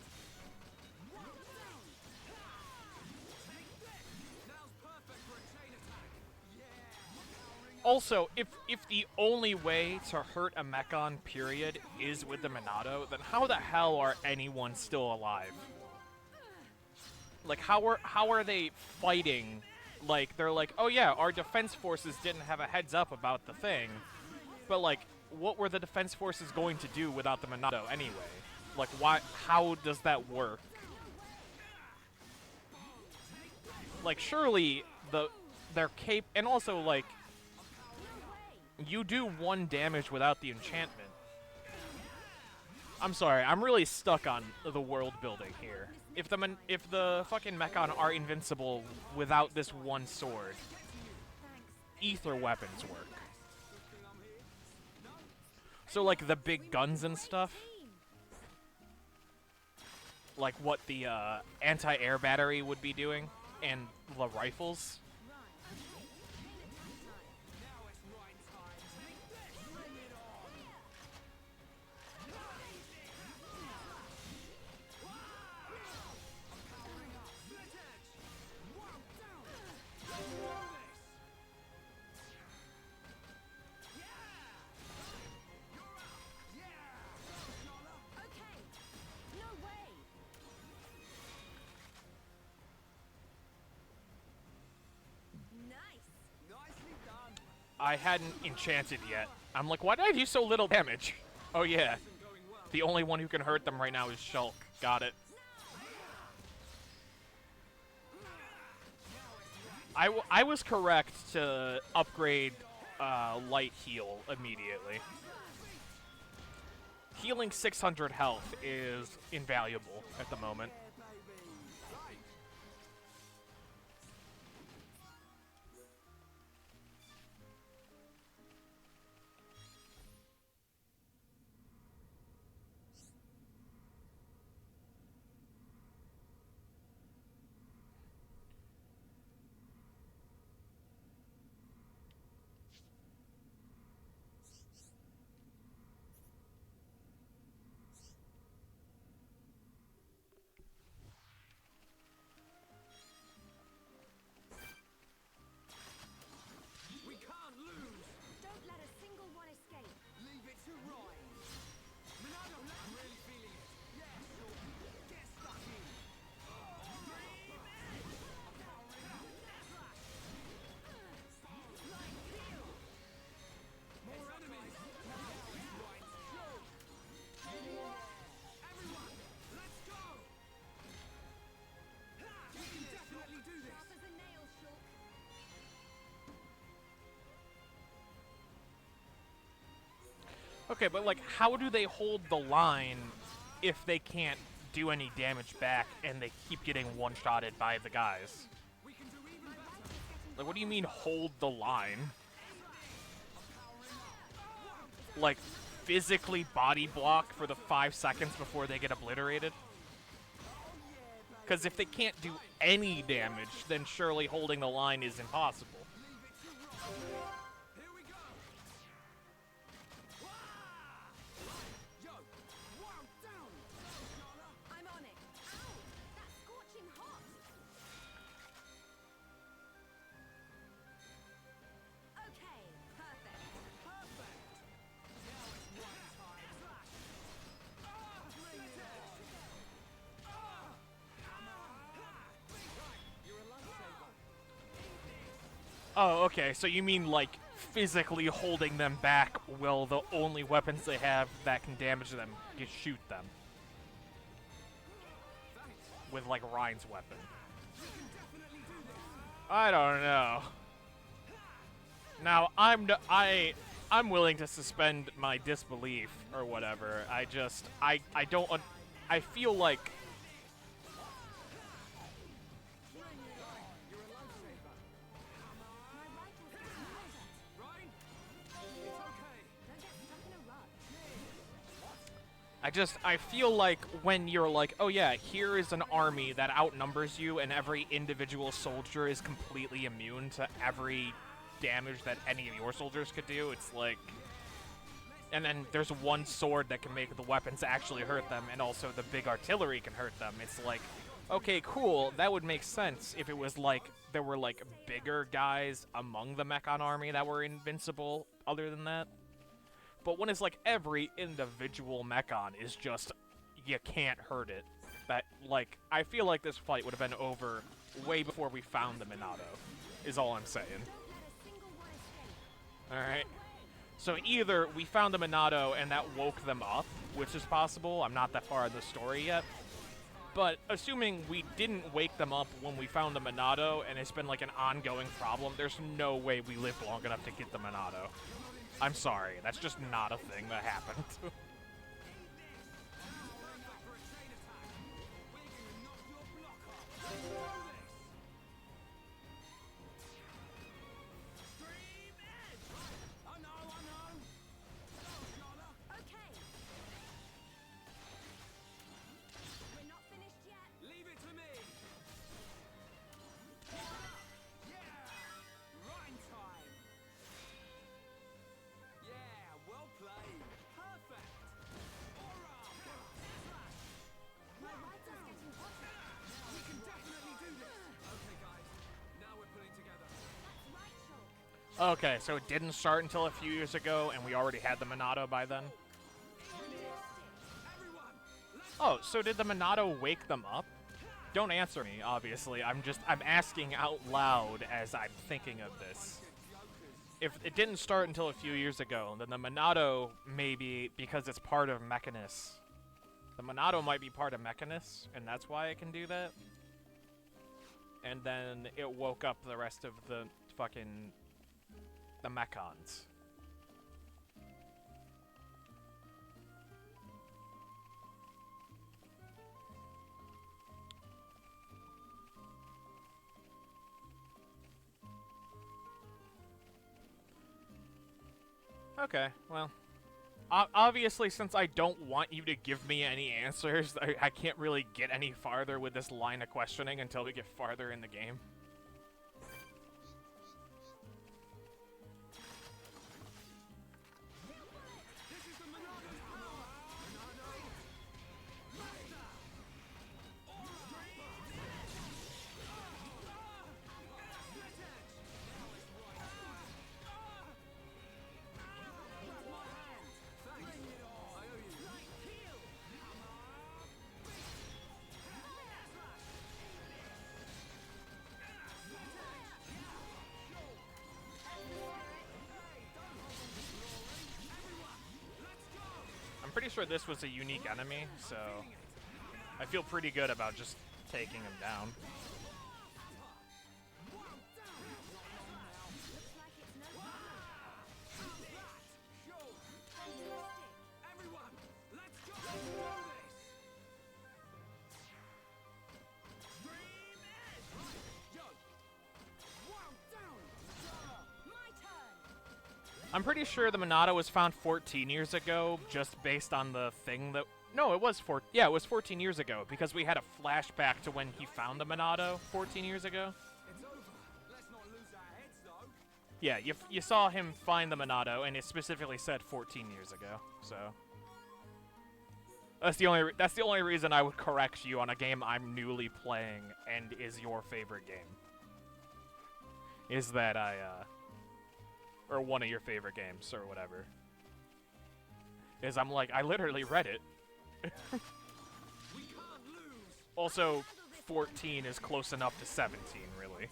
Now's perfect for a chain attack. Also, if the only way to hurt a Mechon, period, is with the Minato, then how the hell are anyone still alive? Like, how are they fighting? Like, they're like, oh yeah, our defense forces didn't have a heads up about the thing. But, like, what were the defense forces going to do without the Minato anyway? Like, how does that work? Like, surely their cape, and also, like, you do 1 damage without the enchantment. I'm sorry, I'm really stuck on the world building here. If the fucking Mechon are invincible without this 1 sword, ether weapons work. So, like, the big guns and stuff, like what the anti-air battery would be doing, and the rifles. I hadn't enchanted yet. I'm like, why did I do so little damage? Oh yeah. The only one who can hurt them right now is Shulk. Got it. I was correct to upgrade Light Heal immediately. Healing 600 health is invaluable at the moment. Okay, but like, how do they hold the line if they can't do any damage back and they keep getting one-shotted by the guys? Like, what do you mean, hold the line? Like, physically body block for the 5 seconds before they get obliterated? Because if they can't do any damage, then surely holding the line is impossible. Oh, okay, so you mean, like, physically holding them back while the only weapons they have that can damage them is shoot them. With, like, Ryan's weapon. I don't know. Now, I'm willing to suspend my disbelief or whatever. I feel like... I feel like when you're like, oh yeah, here is an army that outnumbers you and every individual soldier is completely immune to every damage that any of your soldiers could do, it's like... And then there's one sword that can make the weapons actually hurt them, and also the big artillery can hurt them. It's like, okay, cool, that would make sense if it was like, there were like bigger guys among the Mechon army that were invincible other than that. But when it's like every individual Mechon is just, you can't hurt it. That, like, I feel like this fight would have been over way before we found the Minato, is all I'm saying. Alright. So either we found the Minato and that woke them up, which is possible. I'm not that far in the story yet. But assuming we didn't wake them up when we found the Minato and it's been like an ongoing problem, there's no way we lived long enough to get the Minato. I'm sorry, that's just not a thing that happened. Okay, so it didn't start until a few years ago, and we already had the Minato by then? Oh, so did the Minato wake them up? Don't answer me, obviously. I'm asking out loud as I'm thinking of this. if it didn't start until a few years ago, then the Monado maybe because it's part of Mechanus. The Monado might be part of Mechanus, and that's why it can do that. And then it woke up the rest of the fucking the Mechons. Okay, well, obviously, since I don't want you to give me any answers, I can't really get any farther with this line of questioning until we get farther in the game. I'm pretty sure this was a unique enemy, so I feel pretty good about just taking him down. I'm pretty sure the Monado was found 14 years ago, just based on the thing that... No, it was it was 14 years ago, because we had a flashback to when he found the Monado 14 years ago. It's over. Let's not lose our heads, though. Yeah, you saw him find the Monado, and it specifically said 14 years ago, so... That's the only reason I would correct you on a game I'm newly playing and is your favorite game. Is that or one of your favorite games, or whatever. Is I'm like, I literally read it. Also, 14 is close enough to 17, really.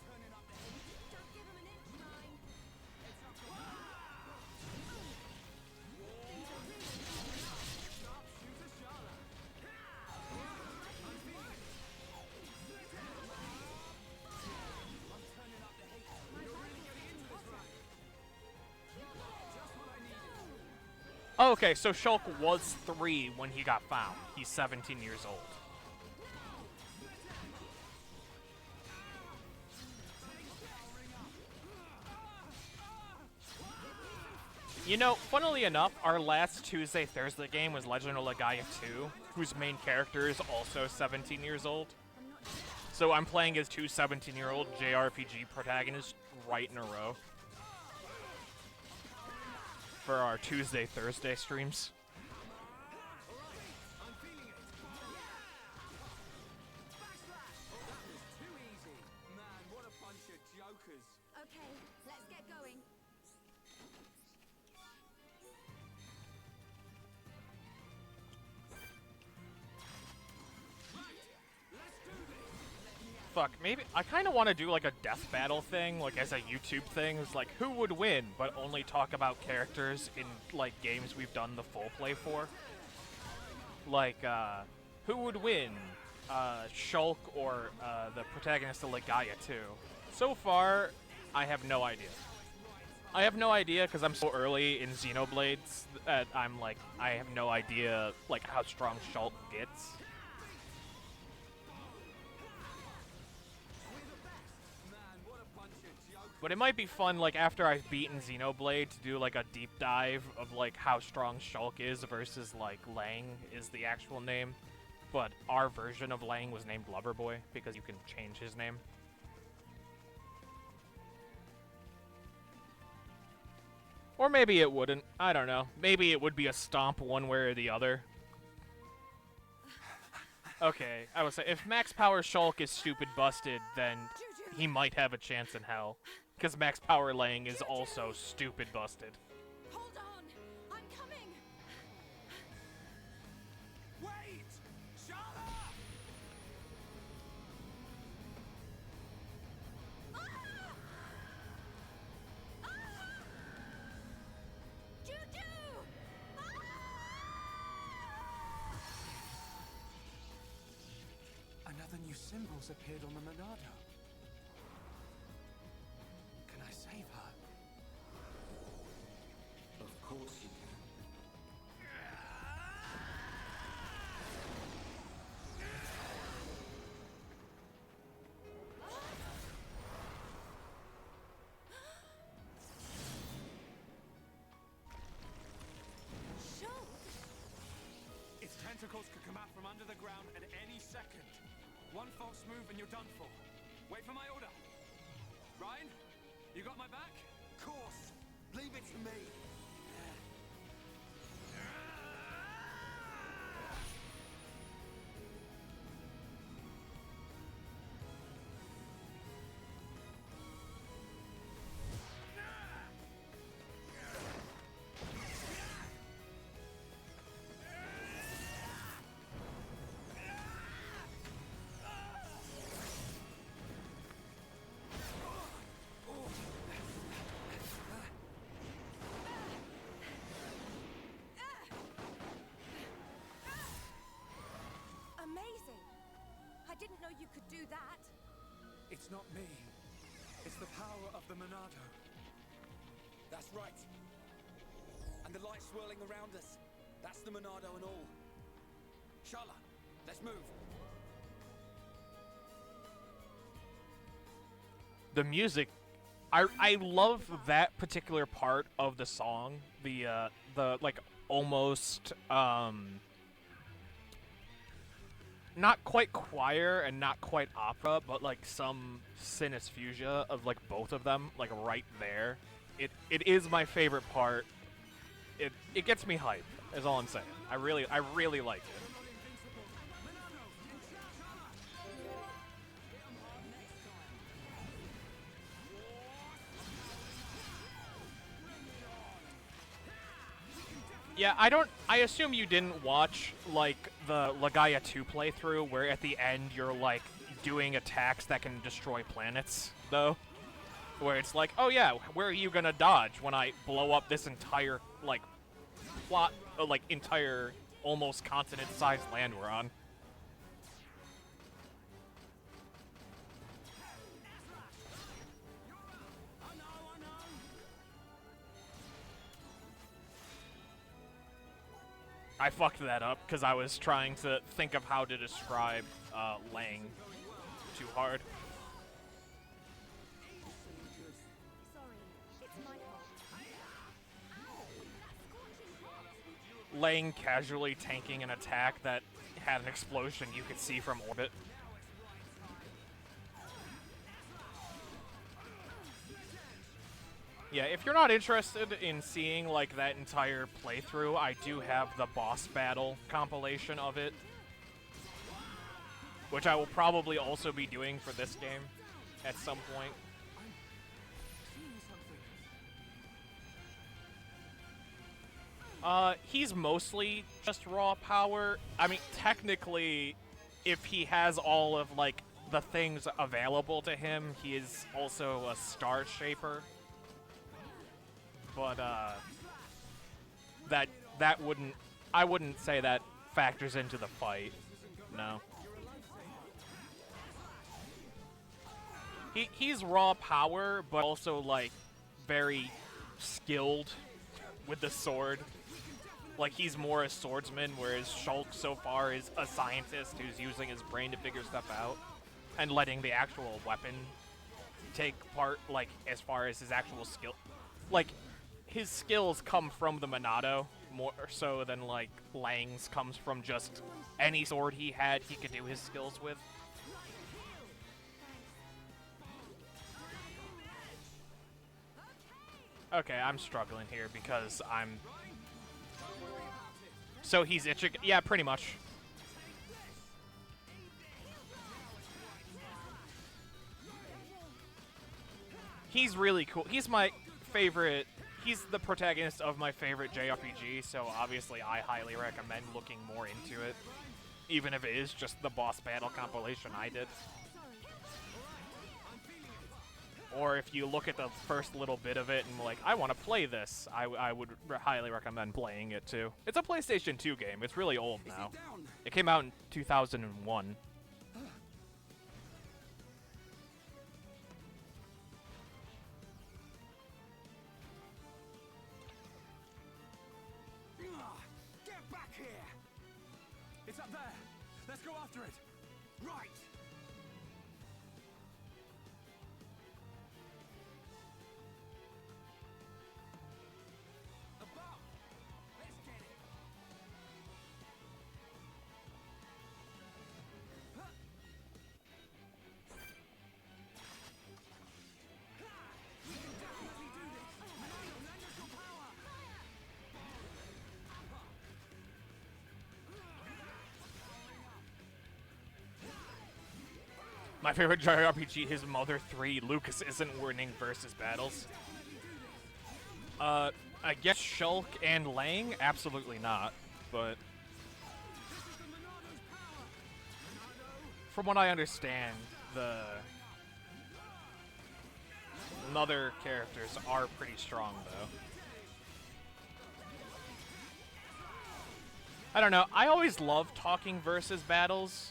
Oh, okay, so Shulk was 3 when he got found. He's 17 years old. You know, funnily enough, our last Tuesday-Thursday game was Legend of Legaia 2, whose main character is also 17 years old. So I'm playing as 2 17-year-old JRPG protagonists right in a row for our Tuesday-Thursday streams. Okay, let's get going. Fuck, maybe I kind of want to do like a death battle thing, like as a YouTube thing. It's like who would win, but only talk about characters in like games we've done the full play for. Like, who would win, Shulk or the protagonist of Legaia 2? So far, I have no idea. I have no idea because I'm so early in Xenoblades that I'm like, I have no idea like how strong Shulk gets. But it might be fun, like, after I've beaten Xenoblade, to do, like, a deep dive of, like, how strong Shulk is versus, like, Lang is the actual name. But our version of Lang was named Loverboy, because you can change his name. Or maybe it wouldn't. I don't know. Maybe it would be a stomp one way or the other. Okay, I would say, if Max Power Shulk is stupid busted, then he might have a chance in hell. Because Max Power Lang is also stupid busted. Hold on, I'm coming. Wait! Shut up! New symbols appeared on the Monado. Can I save her? Of course you can. Its tentacles could come out from under the ground at any second. One false move and you're done for. Wait for my order. Ryan, you got my back? Of course. Leave it to me. Amazing! I didn't know you could do that. It's not me. It's the power of the Monado. That's right. And the light swirling around us. That's the Monado and all. Shala, let's move. The music, I love that particular part of the song. The like almost not quite choir and not quite opera, but like some synesthesia of like both of them, like right there. It is my favorite part. It gets me hype, is all I'm saying. I really like it. Yeah, I assume you didn't watch, like, the Legaia 2 playthrough, where at the end you're, like, doing attacks that can destroy planets, though? Where it's like, oh yeah, where are you gonna dodge when I blow up this entire, like, entire, almost continent-sized land we're on? I fucked that up because I was trying to think of how to describe Lang too hard. Sorry, it's my fault. Lang casually tanking an attack that had an explosion you could see from orbit. Yeah, if you're not interested in seeing, like, that entire playthrough, I do have the boss battle compilation of it, which I will probably also be doing for this game at some point. He's mostly just raw power. I mean, technically, if he has all of, like, the things available to him, he is also a star shaper. But, that wouldn't... I wouldn't say that factors into the fight. No. He's raw power, but also, like, very skilled with the sword. Like, he's more a swordsman, whereas Shulk so far is a scientist who's using his brain to figure stuff out and letting the actual weapon take part, like, as far as his actual skill. Like, his skills come from the Monado more so than, like, Lang's comes from just any sword he had he could do his skills with. Okay, I'm struggling here because I'm... So he's itching... Yeah, pretty much. He's really cool. He's my favorite... He's the protagonist of my favorite JRPG, so obviously I highly recommend looking more into it. Even if it is just the boss battle compilation I did. Or if you look at the first little bit of it and like, I want to play this, I would highly recommend playing it too. It's a PlayStation 2 game. It's really old now. It came out in 2001. here. It's up there. Let's go after it. Right. Above. Let's get it. My favorite JRPG is Mother 3. Lucas isn't winning versus battles. I guess Shulk and Lang? Absolutely not. But from what I understand, the Mother characters are pretty strong, though. I don't know. I always love talking versus battles,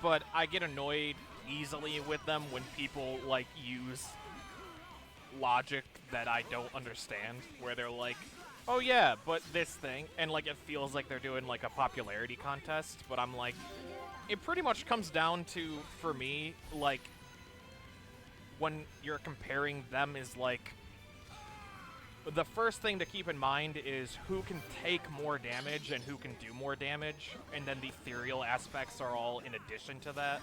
but I get annoyed easily with them when people, like, use logic that I don't understand, where they're like, oh yeah, but this thing, and, like, it feels like they're doing, like, a popularity contest, but I'm like, it pretty much comes down to, for me, like, when you're comparing them is, like, the first thing to keep in mind is who can take more damage and who can do more damage, and then the ethereal aspects are all in addition to that.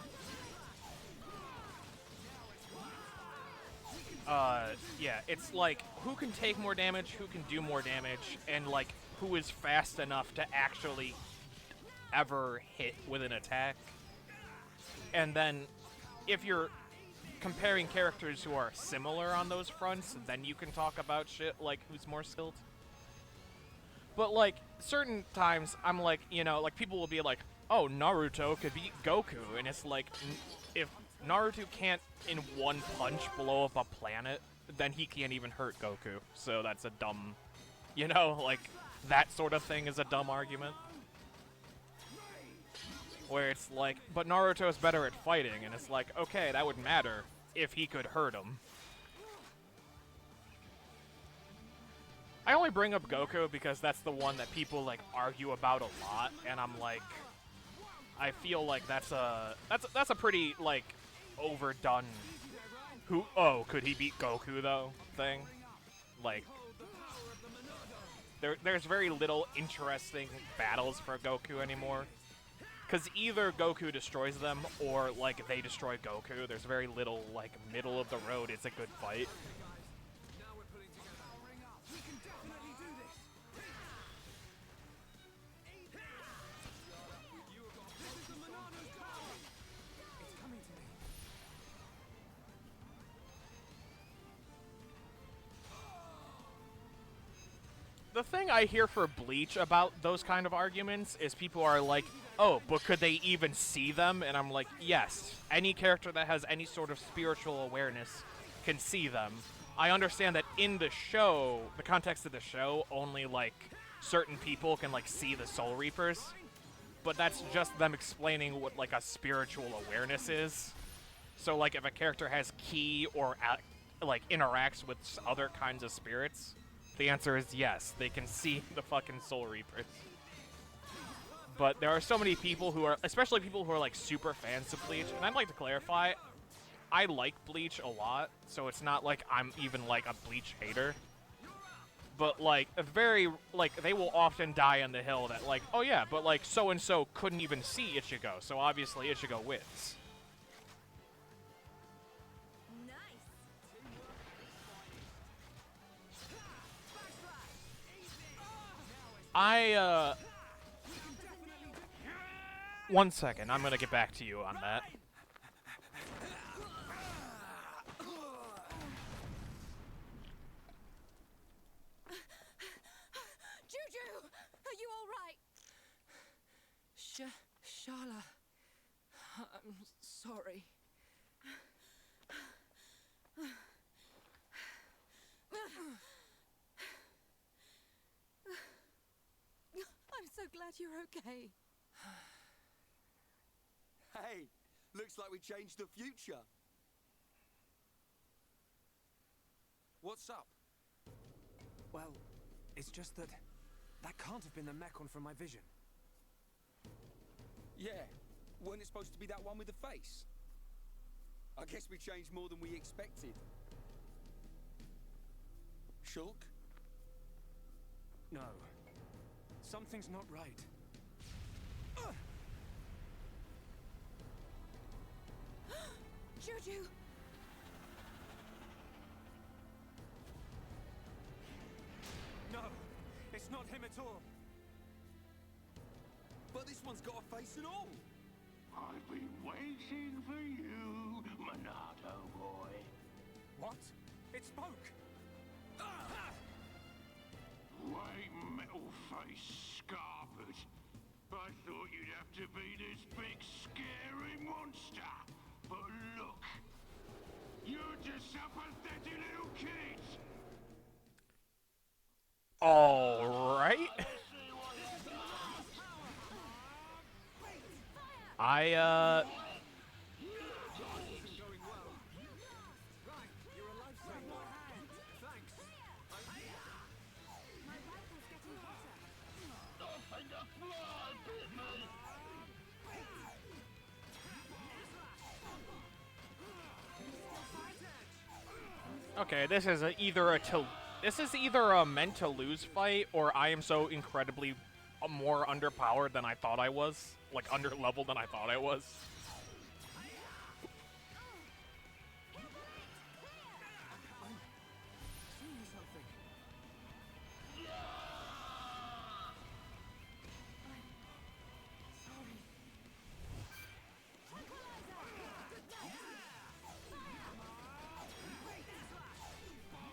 Yeah, it's like, who can take more damage, who can do more damage, and, like, who is fast enough to actually ever hit with an attack. And then, if you're comparing characters who are similar on those fronts, then you can talk about shit like who's more skilled. But, like, certain times, I'm like, you know, like, people will be like, oh, Naruto could beat Goku, and it's like, if Naruto can't in one punch blow up a planet, then he can't even hurt Goku. So that's a dumb, you know, like, that sort of thing is a dumb argument. Where it's like, but Naruto's better at fighting, and it's like, okay, that would matter if he could hurt him. I only bring up Goku because that's the one that people, like, argue about a lot, and I'm like, I feel like that's a pretty, like, overdone could he beat Goku though thing. Like, there's very little interesting battles for Goku anymore. Because either Goku destroys them, or, like, they destroy Goku. There's very little, like, middle of the road is a good fight. The thing I hear for Bleach about those kind of arguments is people are like, oh, but could they even see them? And I'm like, yes. Any character that has any sort of spiritual awareness can see them. I understand that in the show, the context of the show, only, like, certain people can, like, see the Soul Reapers. But that's just them explaining what, like, a spiritual awareness is. So, like, if a character has ki or, like, interacts with other kinds of spirits, the answer is yes, they can see the fucking Soul Reapers. But there are so many people who are, especially people who are, like, super fans of Bleach, and I'd like to clarify, I like Bleach a lot, so it's not like I'm even, like, a Bleach hater. But, like, they will often die on the hill that, like, oh yeah, but, like, so-and-so couldn't even see Ichigo, so obviously Ichigo wins. One second, I'm gonna get back to you on that. Juju! Are you alright? Shala. I'm sorry. I'm so glad you're okay. Hey, looks like we changed the future. What's up? Well, it's just that That can't have been the Mechon from my vision. Yeah, wasn't it supposed to be that one with the face? I guess we changed more than we expected. Shulk? No. Something's not right. Juju! No, it's not him at all. But this one's got a face and all. I've been waiting for you, Monado boy. What? It spoke! White metal face scarpered. I thought you'd have to be this big scary monster. But look, you're just a pathetic little kid. All right. Okay, this is either a meant to lose fight, or I am so incredibly more underpowered than I thought I was, like under leveled than I thought I was.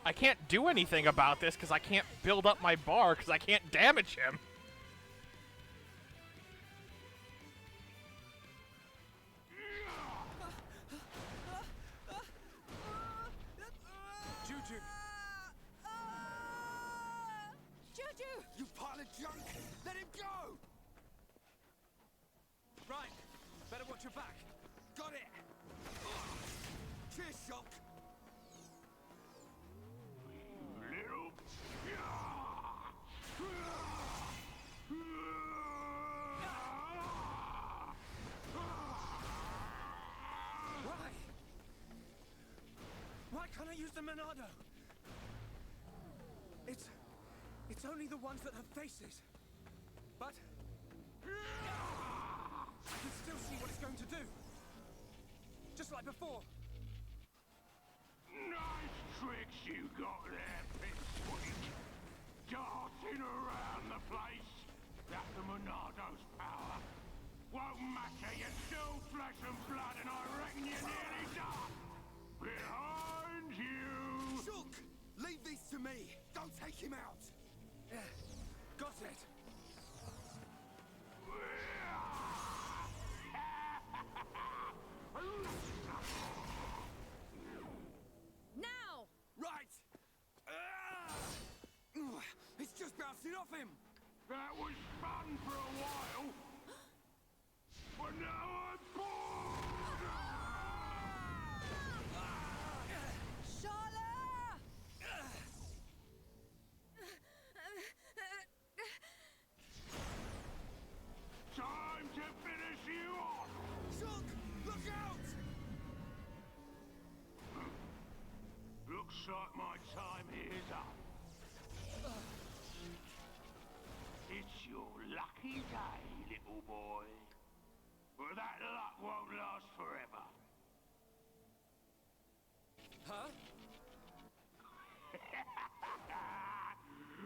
I can't do anything about this because I can't build up my bar because I can't damage him. Juju! Juju! You pile of junk! Let him go! Right, better watch your back. Got it! Cheers, Shulk! Little... Why can't I use the Monado? It's only the ones that have faces. But I can still see what it's going to do. Just like before. Nice tricks you got there, Pipsqueak. Darting around the place. That's the Monado's power. Won't matter, you're still flesh and blood, and I reckon you're nearly done. Behind you! Shulk! Leave this to me! Don't take him out! Got it. Now! Right! It's just bouncing off him! That was fun for a while. But now I'm bored! Shala! Time to finish you off! Shulk! Look out! Looks like my time is up. It's your lucky day, little boy. But that luck won't last forever. Huh?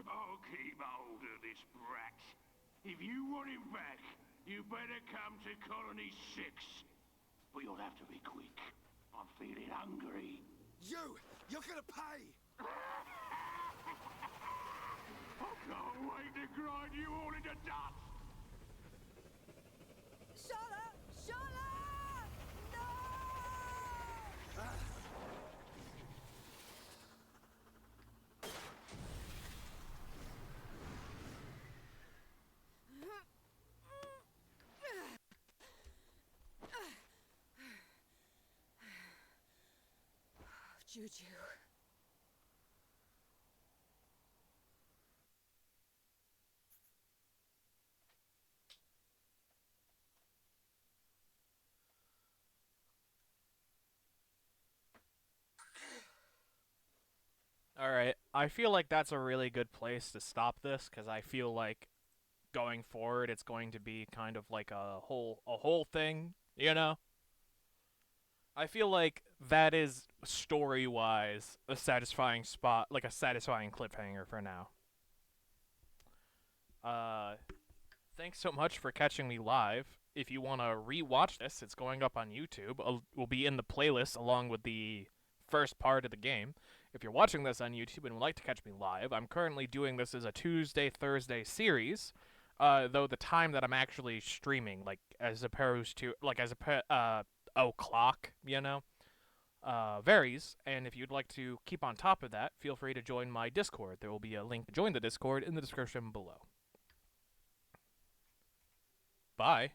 I'll keep hold of this brat. If you want him back, you better come to Colony 6. But you'll have to be quick. I'm feeling hungry. You're gonna pay! I can't wait to grind you all into dust! Shala! Shala! No! Juju. Alright, I feel like that's a really good place to stop this, because I feel like going forward it's going to be kind of like a whole thing, you know? I feel like that is story-wise a satisfying spot, like a satisfying cliffhanger for now. Uh, Thanks so much for catching me live. If you want to re-watch this, it's going up on YouTube. Will be in the playlist along with the first part of the game. If you're watching this on YouTube and would like to catch me live, I'm currently doing this as a Tuesday, Thursday series. Though the time that I'm actually streaming, like as opposed to o'clock, varies. And if you'd like to keep on top of that, feel free to join my Discord. There will be a link to join the Discord in the description below. Bye.